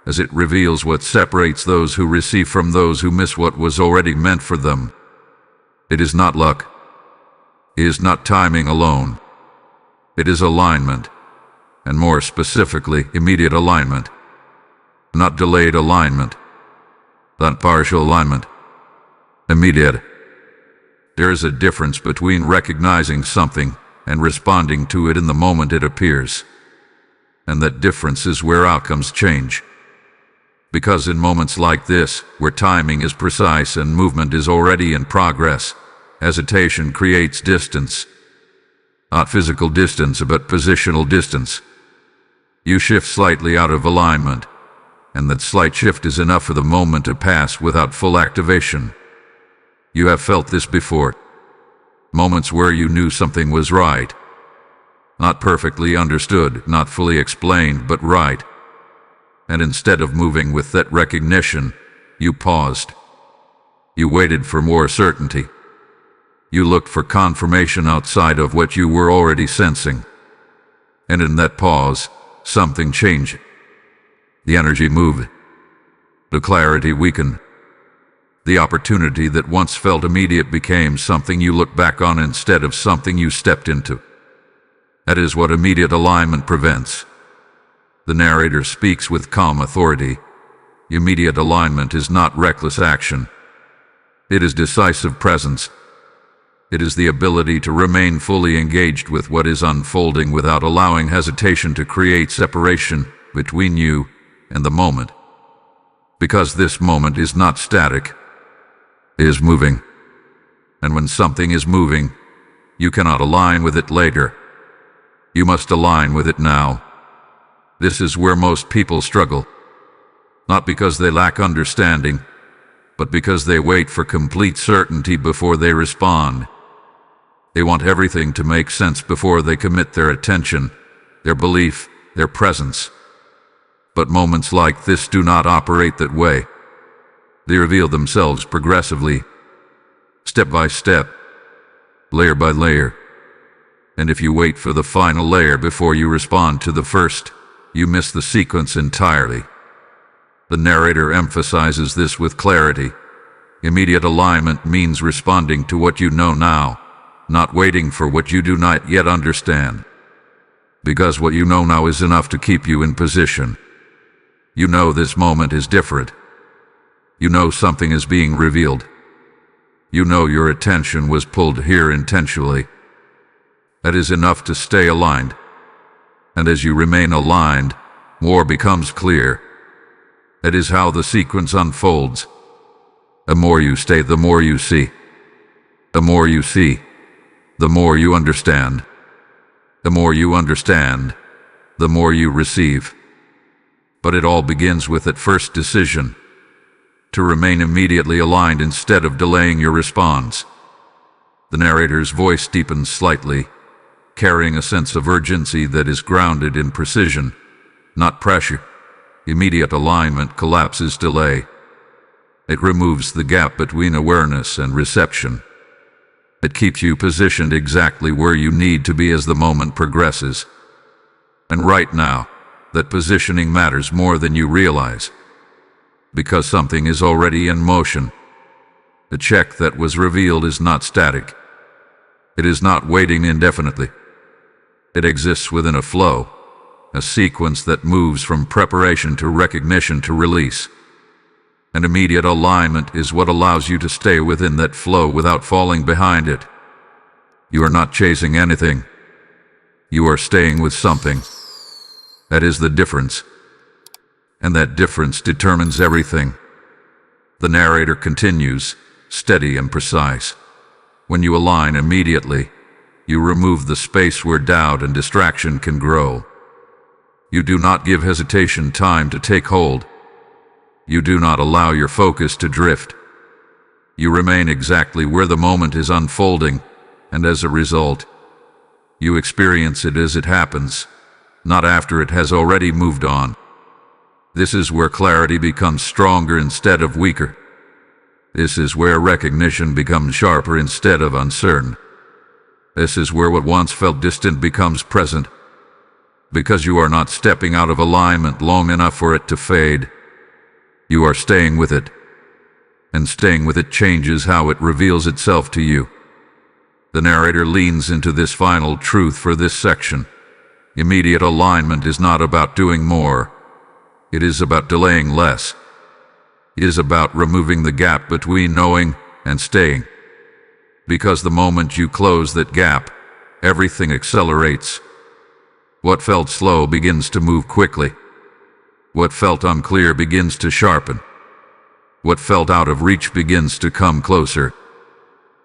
as it reveals what separates those who receive from those who miss what was already meant for them. It is not luck. It is not timing alone. It is alignment, and more specifically, immediate alignment. Not delayed alignment, not partial alignment. Immediate. There is a difference between recognizing something and responding to it in the moment it appears. And that difference is where outcomes change. Because in moments like this, where timing is precise and movement is already in progress, hesitation creates distance. Not physical distance, but positional distance. You shift slightly out of alignment, and that slight shift is enough for the moment to pass without full activation. You have felt this before. Moments where you knew something was right. Not perfectly understood, not fully explained, but right. And instead of moving with that recognition, you paused. You waited for more certainty. You looked for confirmation outside of what you were already sensing. And in that pause, something changed. The energy moved. The clarity weakened. The opportunity that once felt immediate became something you look back on instead of something you stepped into. That is what immediate alignment prevents. The narrator speaks with calm authority. Immediate alignment is not reckless action. It is decisive presence. It is the ability to remain fully engaged with what is unfolding without allowing hesitation to create separation between you and the moment. Because this moment is not static, it is moving. And when something is moving, you cannot align with it later. You must align with it now. This is where most people struggle. Not because they lack understanding, but because they wait for complete certainty before they respond. They want everything to make sense before they commit their attention, their belief, their presence. But moments like this do not operate that way. They reveal themselves progressively, step by step, layer by layer. And if you wait for the final layer before you respond to the first, you miss the sequence entirely. The narrator emphasizes this with clarity. Immediate alignment means responding to what you know now, not waiting for what you do not yet understand. Because what you know now is enough to keep you in position. You know this moment is different. You know something is being revealed. You know your attention was pulled here intentionally. That is enough to stay aligned. And as you remain aligned, more becomes clear. That is how the sequence unfolds. The more you stay, the more you see. The more you see, the more you understand. The more you understand, the more you receive. But it all begins with that first decision, to remain immediately aligned instead of delaying your response. The narrator's voice deepens slightly, carrying a sense of urgency that is grounded in precision, not pressure. Immediate alignment collapses delay. It removes the gap between awareness and reception. It keeps you positioned exactly where you need to be as the moment progresses. And right now, that positioning matters more than you realize. Because something is already in motion. The cheque that was revealed is not static. It is not waiting indefinitely. It exists within a flow, a sequence that moves from preparation to recognition to release. And immediate alignment is what allows you to stay within that flow without falling behind it. You are not chasing anything. You are staying with something. That is the difference. And that difference determines everything. The narrator continues, steady and precise. When you align immediately, you remove the space where doubt and distraction can grow. You do not give hesitation time to take hold. You do not allow your focus to drift. You remain exactly where the moment is unfolding, and as a result, you experience it as it happens, not after it has already moved on. This is where clarity becomes stronger instead of weaker. This is where recognition becomes sharper instead of uncertain. This is where what once felt distant becomes present, because you are not stepping out of alignment long enough for it to fade. You are staying with it, and staying with it changes how it reveals itself to you. The narrator leans into this final truth for this section. Immediate alignment is not about doing more. It is about delaying less. It is about removing the gap between knowing and staying. Because the moment you close that gap, everything accelerates. What felt slow begins to move quickly. What felt unclear begins to sharpen. What felt out of reach begins to come closer.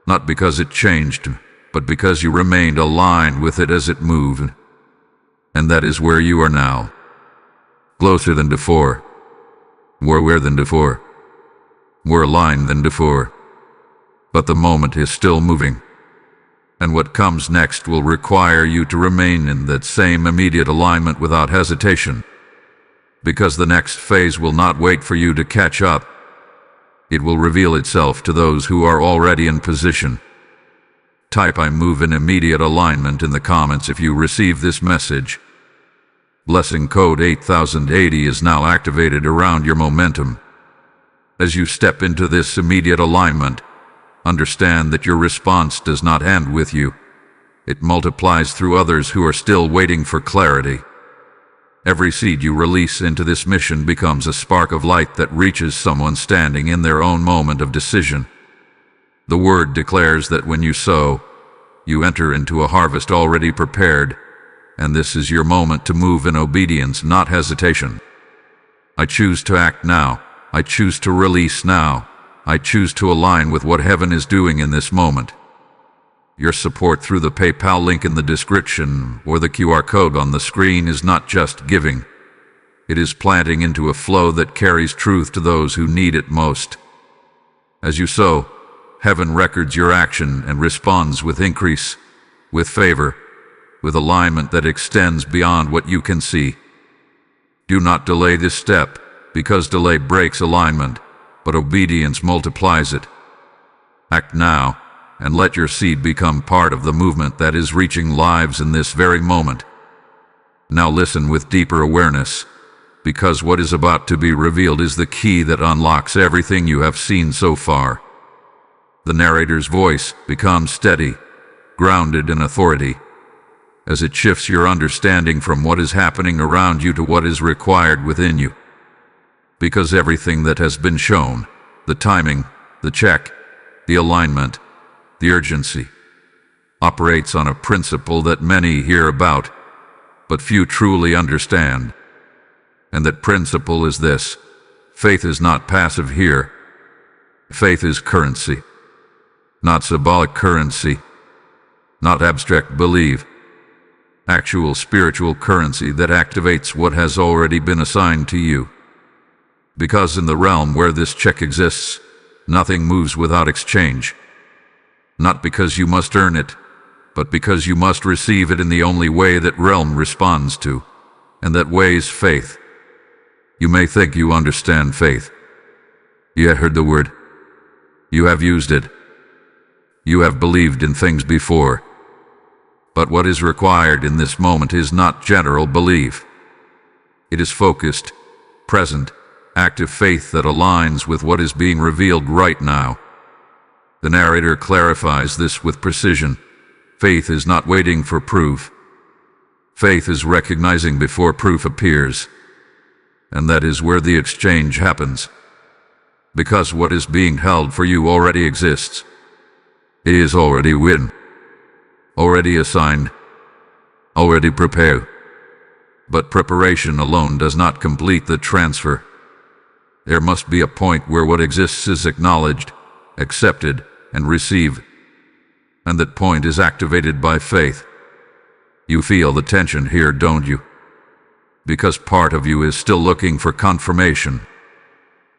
Not because it changed, but because you remained aligned with it as it moved. And that is where you are now. Closer than before. More aware than before. More aligned than before. But the moment is still moving. And what comes next will require you to remain in that same immediate alignment without hesitation. Because the next phase will not wait for you to catch up. It will reveal itself to those who are already in position. Type "I move in immediate alignment" in the comments if you receive this message. Blessing code 8080 is now activated around your momentum. As you step into this immediate alignment, understand that your response does not end with you. It multiplies through others who are still waiting for clarity. Every seed you release into this mission becomes a spark of light that reaches someone standing in their own moment of decision. The word declares that when you sow, you enter into a harvest already prepared, and this is your moment to move in obedience, not hesitation. I choose to act now. I choose to release now. I choose to align with what heaven is doing in this moment. Your support through the PayPal link in the description or the QR code on the screen is not just giving. It is planting into a flow that carries truth to those who need it most. As you sow, heaven records your action and responds with increase, with favor, with alignment that extends beyond what you can see. Do not delay this step, because delay breaks alignment, but obedience multiplies it. Act now, and let your seed become part of the movement that is reaching lives in this very moment. Now listen with deeper awareness, because what is about to be revealed is the key that unlocks everything you have seen so far. The narrator's voice becomes steady, grounded in authority, as it shifts your understanding from what is happening around you to what is required within you. Because everything that has been shown, the timing, the check, the alignment, the urgency, operates on a principle that many hear about, but few truly understand. And that principle is this: faith is not passive here. Faith is currency. Not symbolic currency, not abstract belief. Actual spiritual currency that activates what has already been assigned to you. Because in the realm where this check exists, nothing moves without exchange. Not because you must earn it, but because you must receive it in the only way that realm responds to, and that way is faith. You may think you understand faith. You have heard the word. You have used it. You have believed in things before. But what is required in this moment is not general belief. It is focused, present, active faith that aligns with what is being revealed right now. The narrator clarifies this with precision. Faith is not waiting for proof. Faith is recognizing before proof appears. And that is where the exchange happens. Because what is being held for you already exists. It is already written, already assigned, already prepared. But preparation alone does not complete the transfer. There must be a point where what exists is acknowledged, accepted, and received. And that point is activated by faith. You feel the tension here, don't you? Because part of you is still looking for confirmation,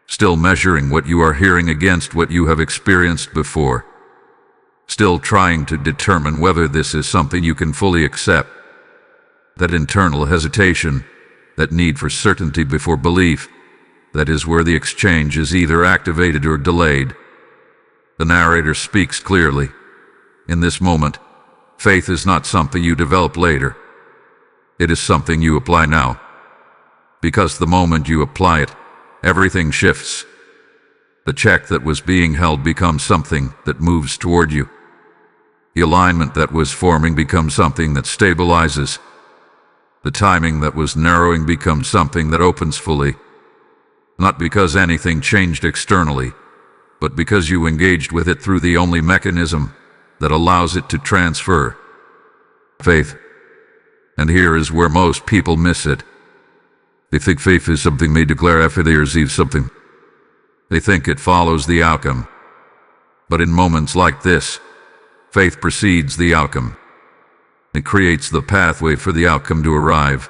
still measuring what you are hearing against what you have experienced before, still trying to determine whether this is something you can fully accept. That internal hesitation, that need for certainty before belief, that is where the exchange is either activated or delayed. The narrator speaks clearly. In this moment, faith is not something you develop later. It is something you apply now. Because the moment you apply it, everything shifts. The check that was being held becomes something that moves toward you. The alignment that was forming becomes something that stabilizes. The timing that was narrowing becomes something that opens fully. Not because anything changed externally, but because you engaged with it through the only mechanism that allows it to transfer. Faith. And here is where most people miss it. They think faith is something they declare after they receive something. They think it follows the outcome. But in moments like this, faith precedes the outcome. It creates the pathway for the outcome to arrive.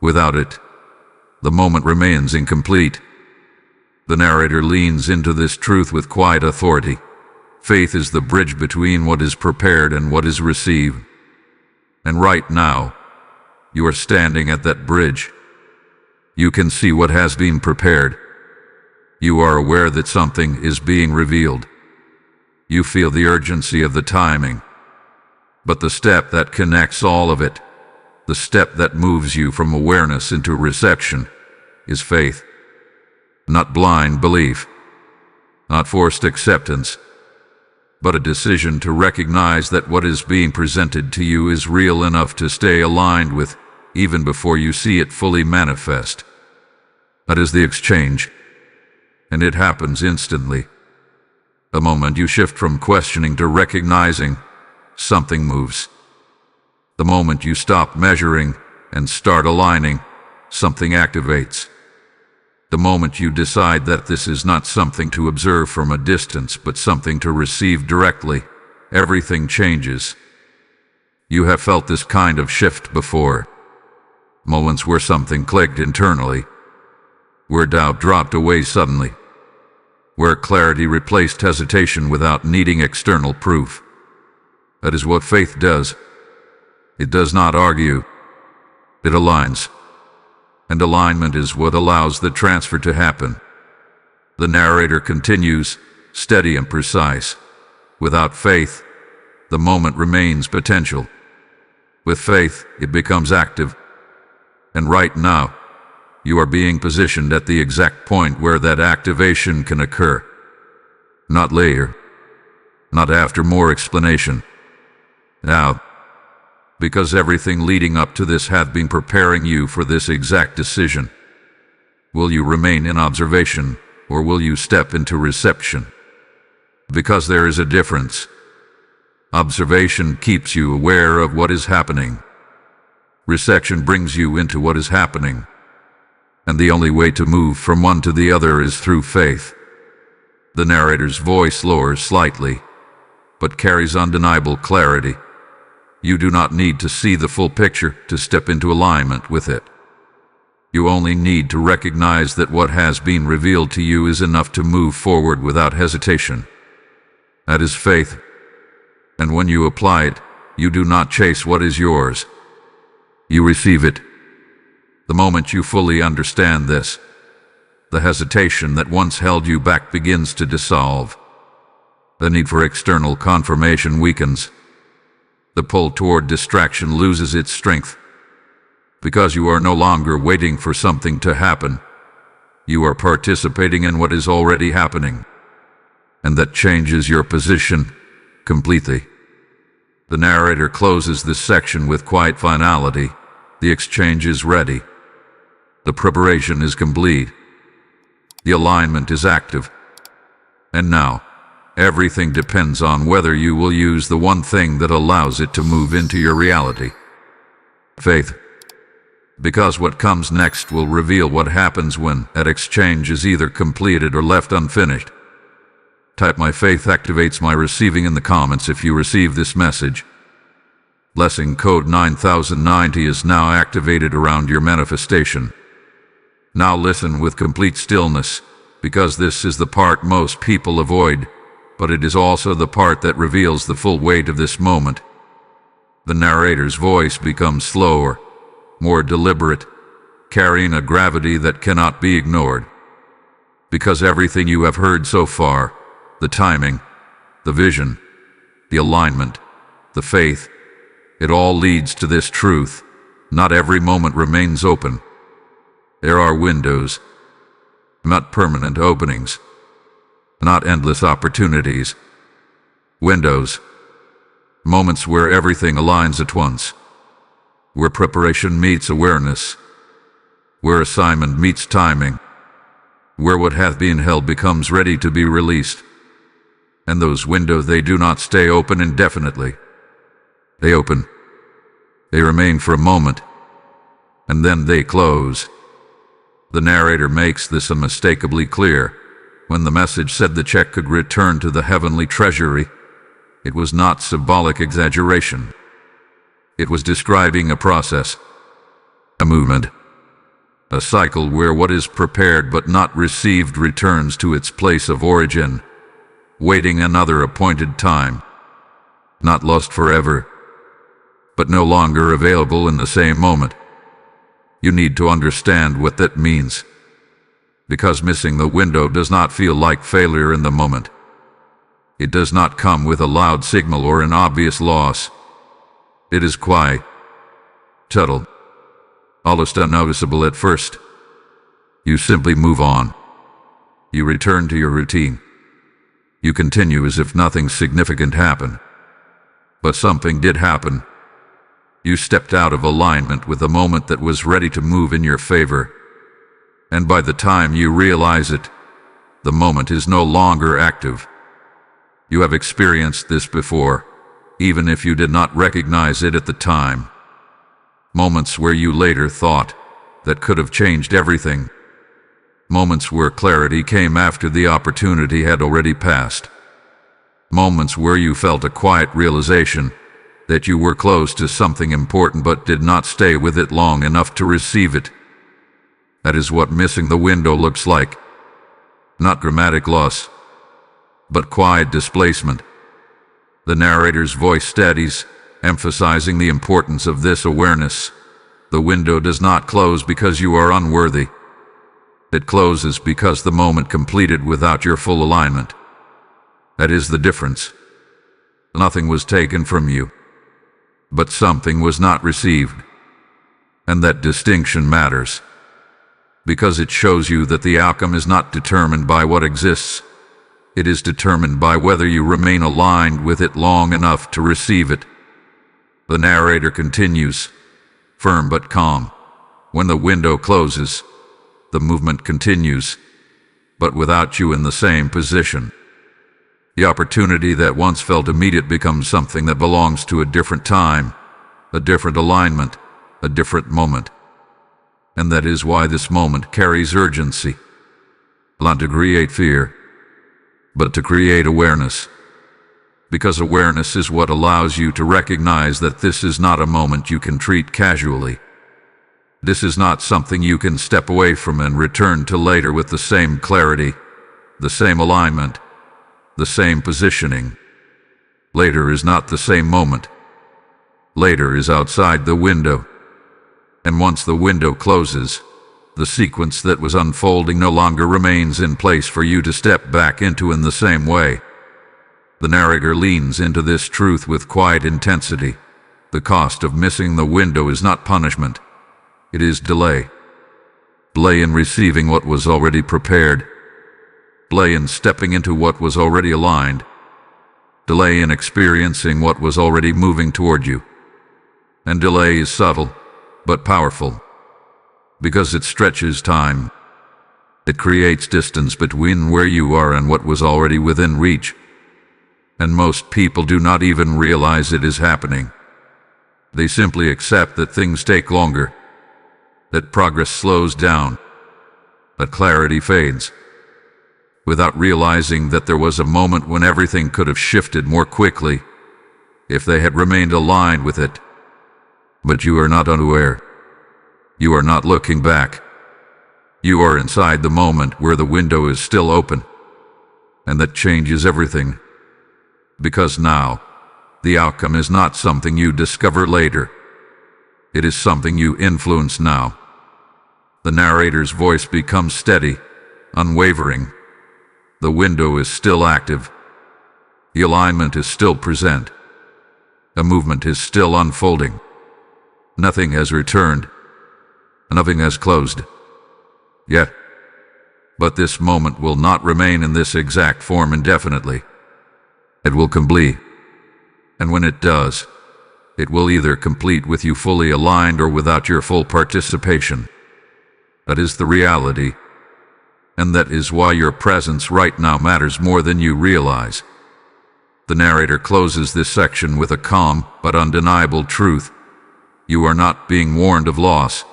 Without it, the moment remains incomplete. The narrator leans into this truth with quiet authority. Faith is the bridge between what is prepared and what is received. And right now, you are standing at that bridge. You can see what has been prepared. You are aware that something is being revealed. You feel the urgency of the timing. But the step that connects all of it, the step that moves you from awareness into reception, is faith. Not blind belief, not forced acceptance, but a decision to recognize that what is being presented to you is real enough to stay aligned with, even before you see it fully manifest. That is the exchange, and it happens instantly. The moment you shift from questioning to recognizing, something moves. The moment you stop measuring and start aligning, something activates. The moment you decide that this is not something to observe from a distance but something to receive directly, everything changes. You have felt this kind of shift before. Moments where something clicked internally, where doubt dropped away suddenly, where clarity replaced hesitation without needing external proof. That is what faith does. It does not argue. It aligns. And alignment is what allows the transfer to happen. The narrator continues, steady and precise. Without faith, the moment remains potential. With faith, it becomes active. And right now, you are being positioned at the exact point where that activation can occur. Not later. Not after more explanation. Now. Because everything leading up to this hath been preparing you for this exact decision. Will you remain in observation, or will you step into reception? Because there is a difference. Observation keeps you aware of what is happening. Reception brings you into what is happening. And the only way to move from one to the other is through faith. The narrator's voice lowers slightly, but carries undeniable clarity. You do not need to see the full picture to step into alignment with it. You only need to recognize that what has been revealed to you is enough to move forward without hesitation. That is faith. And when you apply it, you do not chase what is yours. You receive it. The moment you fully understand this, the hesitation that once held you back begins to dissolve. The need for external confirmation weakens. The pull toward distraction loses its strength. Because you are no longer waiting for something to happen. You are participating in what is already happening. and that changes your position completely. The narrator closes this section with quiet finality. The exchange is ready. The preparation is complete. The alignment is active. And now, everything depends on whether you will use the one thing that allows it to move into your reality. Faith. Because what comes next will reveal what happens when that exchange is either completed or left unfinished. Type "My faith activates my receiving" in the comments if you receive this message. Blessing code 9090 is now activated around your manifestation. Now listen with complete stillness, because this is the part most people avoid, but it is also the part that reveals the full weight of this moment. The narrator's voice becomes slower, more deliberate, carrying a gravity that cannot be ignored. Because everything you have heard so far, the timing, the vision, the alignment, the faith, it all leads to this truth: not every moment remains open. There are windows, not permanent openings, not endless opportunities. Windows, moments where everything aligns at once, where preparation meets awareness, where assignment meets timing, where what hath been held becomes ready to be released. And those windows, they do not stay open indefinitely. They open. They remain for a moment, and then they close. The narrator makes this unmistakably clear. When the message said the check could return to the heavenly treasury, it was not symbolic exaggeration. It was describing a process, a movement, a cycle where what is prepared but not received returns to its place of origin, waiting another appointed time, not lost forever, but no longer available in the same moment. You need to understand what that means, because missing the window does not feel like failure in the moment. It does not come with a loud signal or an obvious loss. It is quiet, subtle, almost unnoticeable at first. You simply move on. You return to your routine. You continue as if nothing significant happened. But something did happen. You stepped out of alignment with a moment that was ready to move in your favor. And by the time you realize it, the moment is no longer active. You have experienced this before, even if you did not recognize it at the time. Moments where you later thought that could have changed everything. Moments where clarity came after the opportunity had already passed. Moments where you felt a quiet realization that you were close to something important but did not stay with it long enough to receive it. That is what missing the window looks like. Not dramatic loss, but quiet displacement. The narrator's voice steadies, emphasizing the importance of this awareness. The window does not close because you are unworthy. It closes because the moment completed without your full alignment. That is the difference. Nothing was taken from you, but something was not received. And that distinction matters, because it shows you that the outcome is not determined by what exists. It is determined by whether you remain aligned with it long enough to receive it. The narrator continues, firm but calm. When the window closes, the movement continues, but without you in the same position. The opportunity that once felt immediate becomes something that belongs to a different time, a different alignment, a different moment. And that is why this moment carries urgency. Not to create fear, but to create awareness. Because awareness is what allows you to recognize that this is not a moment you can treat casually. This is not something you can step away from and return to later with the same clarity, the same alignment, the same positioning. Later is not the same moment. Later is outside the window. And once the window closes, the sequence that was unfolding no longer remains in place for you to step back into in the same way. The narrator leans into this truth with quiet intensity. The cost of missing the window is not punishment. It is delay. Delay in receiving what was already prepared. delay in stepping into what was already aligned, delay in experiencing what was already moving toward you. And delay is subtle, but powerful, because it stretches time. It creates distance between where you are and what was already within reach. And most people do not even realize it is happening. They simply accept that things take longer, that progress slows down, that clarity fades, without realizing that there was a moment when everything could have shifted more quickly if they had remained aligned with it. But you are not unaware. You are not looking back. You are inside the moment where the window is still open, and that changes everything. Because now, the outcome is not something you discover later. It is something you influence now. The narrator's voice becomes steady, unwavering. The window is still active. The alignment is still present. The movement is still unfolding. Nothing has returned. Nothing has closed. Yet. But this moment will not remain in this exact form indefinitely. It will complete. And when it does, it will either complete with you fully aligned or without your full participation. That is the reality. And that is why your presence right now matters more than you realize. The narrator closes this section with a calm but undeniable truth. You are not being warned of loss.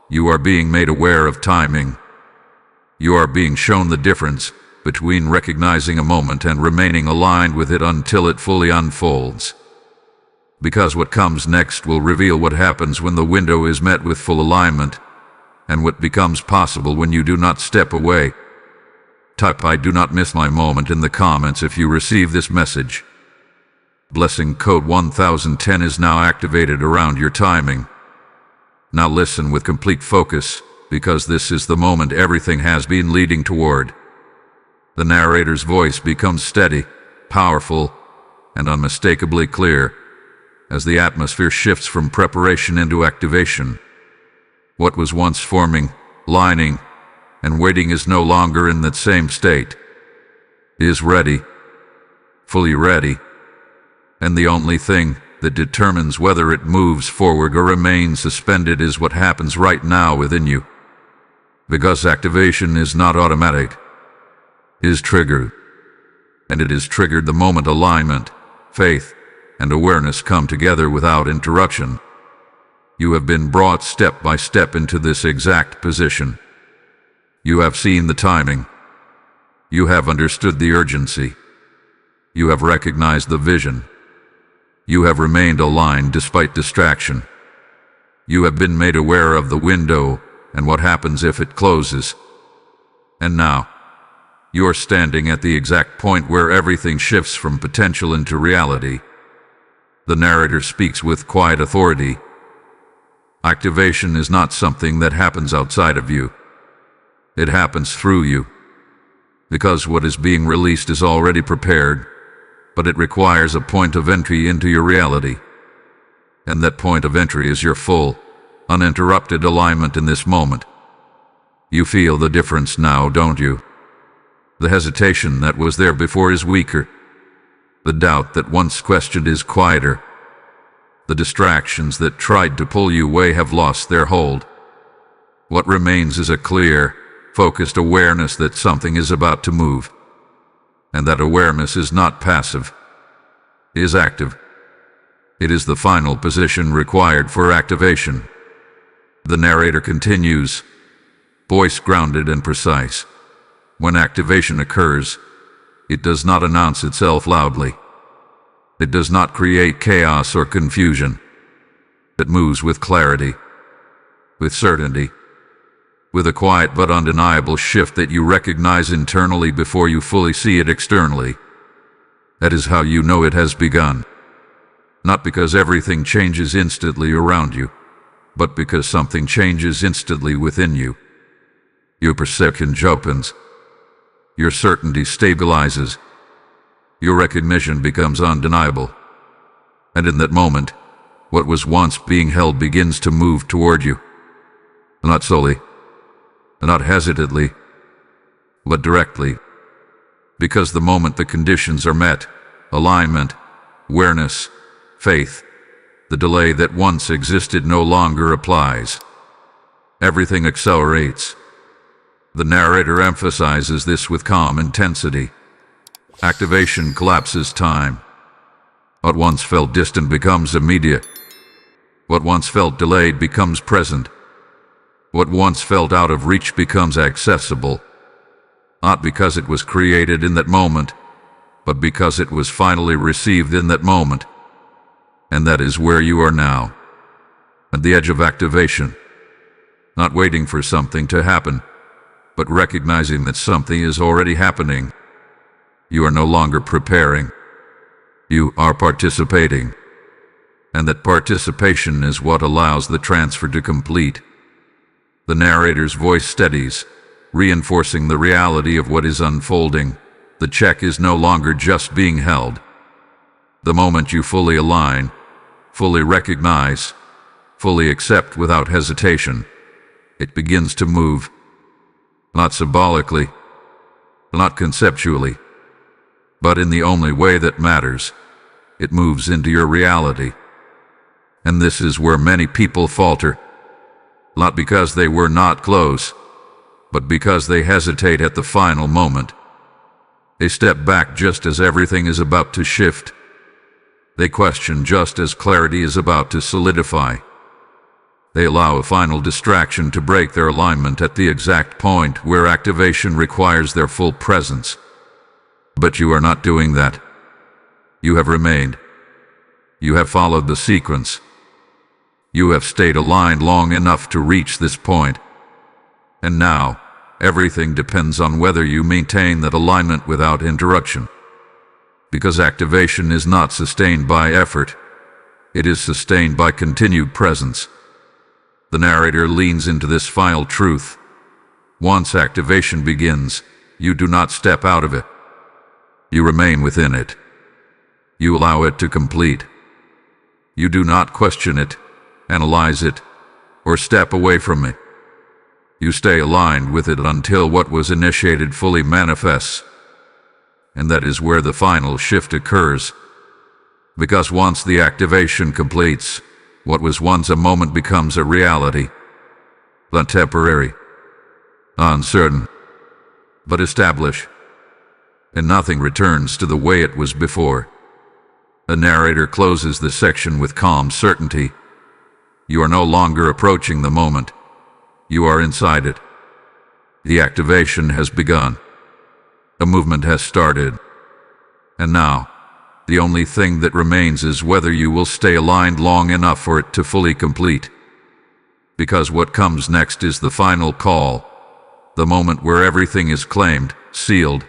You are being made aware of timing. You are being shown the difference between recognizing a moment and remaining aligned with it until it fully unfolds. Because what comes next will reveal what happens when the window is met with full alignment, and what becomes possible when you do not step away. Type "I do not miss my moment" in the comments if you receive this message. Blessing code 1010 is now activated around your timing. Now listen with complete focus, because this is the moment everything has been leading toward. The narrator's voice becomes steady, powerful, and unmistakably clear as the atmosphere shifts from preparation into activation. What was once forming, lining, and waiting is no longer in that same state. It is ready, fully ready, and the only thing that determines whether it moves forward or remains suspended is what happens right now within you. Because activation is not automatic. It is triggered, and it is triggered the moment alignment, faith, and awareness come together without interruption. You have been brought step by step into this exact position. You have seen the timing. You have understood the urgency. You have recognized the vision. You have remained aligned despite distraction. You have been made aware of the window and what happens if it closes. And now, you are standing at the exact point where everything shifts from potential into reality. The narrator speaks with quiet authority. Activation is not something that happens outside of you. It happens through you. Because what is being released is already prepared, but it requires a point of entry into your reality. And that point of entry is your full, uninterrupted alignment in this moment. You feel the difference now, don't you? The hesitation that was there before is weaker. The doubt that once questioned is quieter. The distractions that tried to pull you away have lost their hold. What remains is a clear, focused awareness that something is about to move. And that awareness is not passive. It is active. It is the final position required for activation. The narrator continues, voice grounded and precise. When activation occurs, it does not announce itself loudly. It does not create chaos or confusion. It moves with clarity, with certainty, with a quiet but undeniable shift that you recognize internally before you fully see it externally. That is how you know it has begun. Not because everything changes instantly around you, but because something changes instantly within you. Your perception opens. Your certainty stabilizes. Your recognition becomes undeniable. And in that moment, what was once being held begins to move toward you. Not slowly, not hesitantly, but directly, Because the moment the conditions are met, alignment, awareness, faith, the delay that once existed no longer applies. Everything accelerates. The narrator emphasizes this with calm intensity. Activation collapses time. What once felt distant becomes immediate. What once felt delayed becomes present. What once felt out of reach becomes accessible. Not because it was created in that moment, but because it was finally received in that moment. And that is where you are now, at the edge of activation. Not waiting for something to happen, but recognizing that something is already happening. You are no longer preparing. You are participating. And that participation is what allows the transfer to complete. The narrator's voice steadies, reinforcing the reality of what is unfolding. The check is no longer just being held. The moment you fully align, fully recognize, fully accept without hesitation, it begins to move. Not symbolically, not conceptually, but in the only way that matters. It moves into your reality. And this is where many people falter. Not because they were not close, but because they hesitate at the final moment. They step back just as everything is about to shift. They question just as clarity is about to solidify. They allow a final distraction to break their alignment at the exact point where activation requires their full presence. But you are not doing that. You have remained. You have followed the sequence. You have stayed aligned long enough to reach this point. And now, everything depends on whether you maintain that alignment without interruption. Because activation is not sustained by effort. It is sustained by continued presence. The narrator leans into this final truth. Once activation begins, you do not step out of it. You remain within it. You allow it to complete. You do not question it, analyze it, or step away from it. You stay aligned with it until what was initiated fully manifests. And that is where the final shift occurs. Because once the activation completes, what was once a moment becomes a reality. Not temporary, uncertain, but established. And nothing returns to the way it was before. The narrator closes the section with calm certainty. You are no longer approaching the moment. You are inside it. The activation has begun. A movement has started. And now, the only thing that remains is whether you will stay aligned long enough for it to fully complete. Because what comes next is the final call, the moment where everything is claimed, sealed,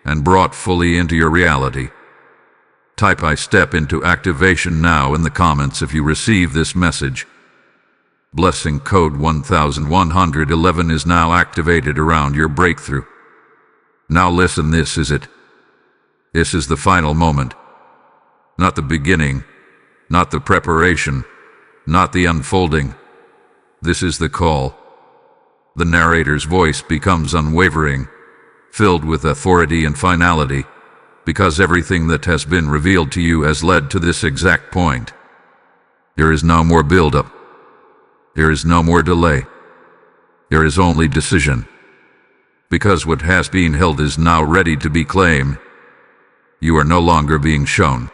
and brought fully into your reality. Type "I step into activation now" in the comments if you receive this message. Blessing code 1111 is now activated around your breakthrough. Now listen, this is it. This is the final moment. Not the beginning, not the preparation, not the unfolding. This is the call. The narrator's voice becomes unwavering, filled with authority and finality, because everything that has been revealed to you has led to this exact point. There is no more build-up. There is no more delay. There is only decision. Because what has been held is now ready to be claimed. You are no longer being shown.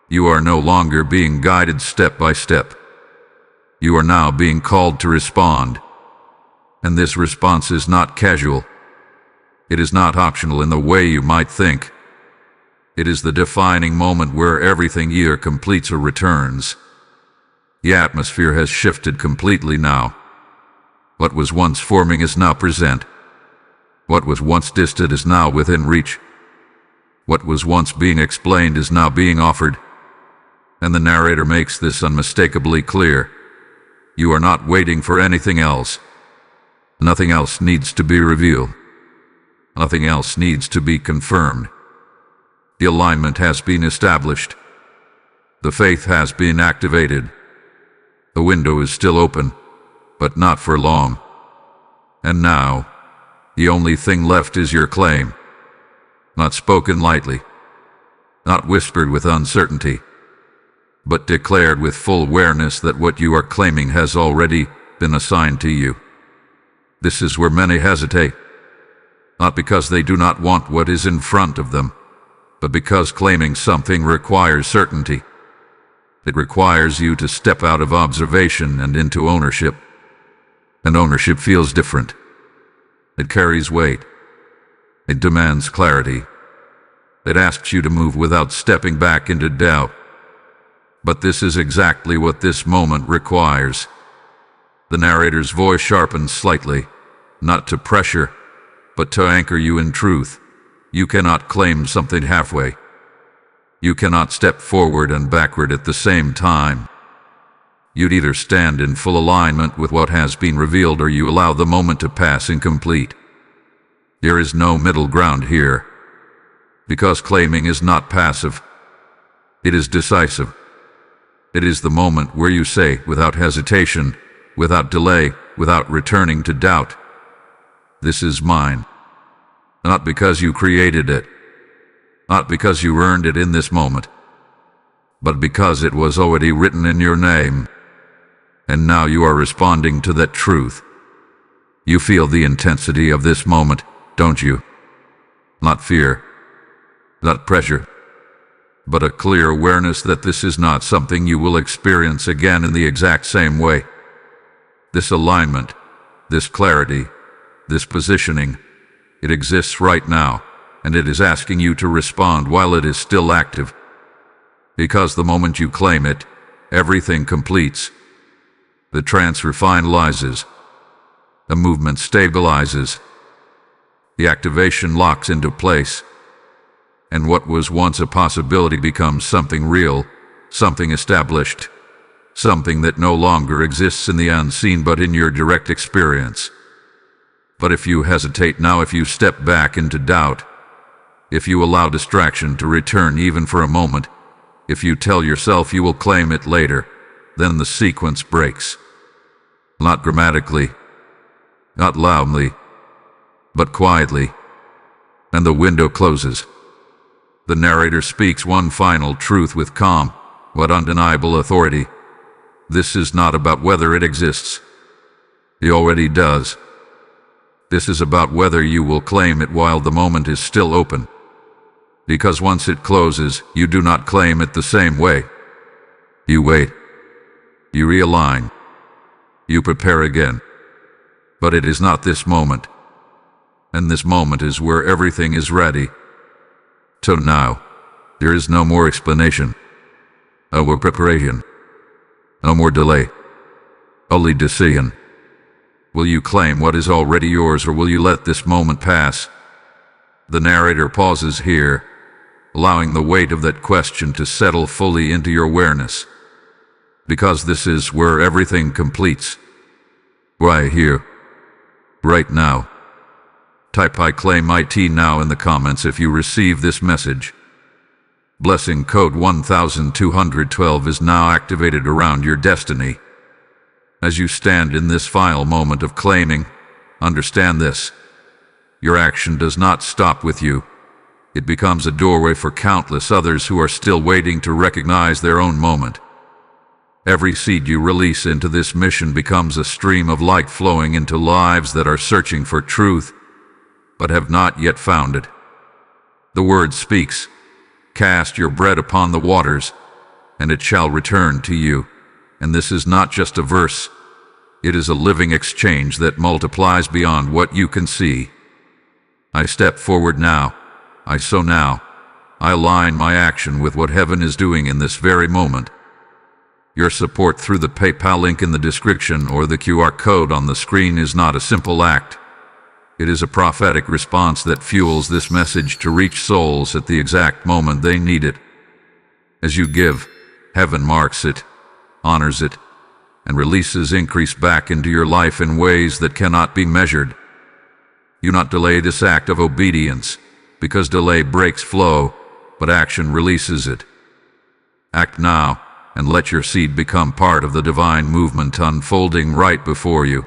You are no longer being guided step by step. You are now being called to respond. And this response is not casual. It is not optional in the way you might think. It is the defining moment where everything either completes or returns. The atmosphere has shifted completely now. What was once forming is now present. What was once distant is now within reach. What was once being explained is now being offered. And the narrator makes this unmistakably clear. You are not waiting for anything else. Nothing else needs to be revealed. Nothing else needs to be confirmed. The alignment has been established. The faith has been activated. The window is still open, but not for long. And now, the only thing left is your claim. not spoken lightly, not whispered with uncertainty, but declared with full awareness that what you are claiming has already been assigned to you. This is where many hesitate, not because they do not want what is in front of them, but because claiming something requires certainty. It requires you to step out of observation and into ownership. And ownership feels different. It carries weight. It demands clarity. It asks you to move without stepping back into doubt. But this is exactly what this moment requires. The narrator's voice sharpens slightly, not to pressure, but to anchor you in truth. You cannot claim something halfway. You cannot step forward and backward at the same time. You'd either stand in full alignment with what has been revealed, or you allow the moment to pass incomplete. There is no middle ground here, because claiming is not passive. It is decisive. It is the moment where you say, without hesitation, without delay, without returning to doubt, "This is mine." Not because you created it, not because you earned it in this moment, but because it was already written in your name. And now you are responding to that truth. You feel the intensity of this moment, don't you? Not fear, not pressure, but a clear awareness that this is not something you will experience again in the exact same way. This alignment, this clarity, this positioning, it exists right now, and it is asking you to respond while it is still active. Because the moment you claim it, everything completes. The transfer finalizes. The movement stabilizes. The activation locks into place. And what was once a possibility becomes something real, something established, something that no longer exists in the unseen but in your direct experience. But if you hesitate now, if you step back into doubt, if you allow distraction to return even for a moment, if you tell yourself you will claim it later, then the sequence breaks. Not dramatically, not loudly, but quietly, and the window closes. The narrator speaks one final truth with calm, but undeniable authority. This is not about whether it exists. It already does. This is about whether you will claim it while the moment is still open. Because once it closes, you do not claim it the same way. You wait. You realign. You prepare again. But it is not this moment. And this moment is where everything is ready. So now, there is no more explanation. No more preparation. No more delay. Only decision. Will you claim what is already yours, or will you let this moment pass? The narrator pauses here, allowing the weight of that question to settle fully into your awareness. Because this is where everything completes. Right here. Right now. Type "I claim IT" now in the comments if you receive this message. Blessing code 1212 is now activated around your destiny. As you stand in this final moment of claiming, understand this. Your action does not stop with you. It becomes a doorway for countless others who are still waiting to recognize their own moment. Every seed you release into this mission becomes a stream of light flowing into lives that are searching for truth, but have not yet found it. The word speaks, "Cast your bread upon the waters, and it shall return to you." And this is not just a verse. It is a living exchange that multiplies beyond what you can see. I step forward now. I sow now. I align my action with what heaven is doing in this very moment. Your support through the PayPal link in the description or the QR code on the screen is not a simple act. It is a prophetic response that fuels this message to reach souls at the exact moment they need it. As you give, heaven marks it, honors it, and releases increase back into your life in ways that cannot be measured. You not delay this act of obedience, because delay breaks flow, but action releases it. Act now, and let your seed become part of the divine movement unfolding right before you.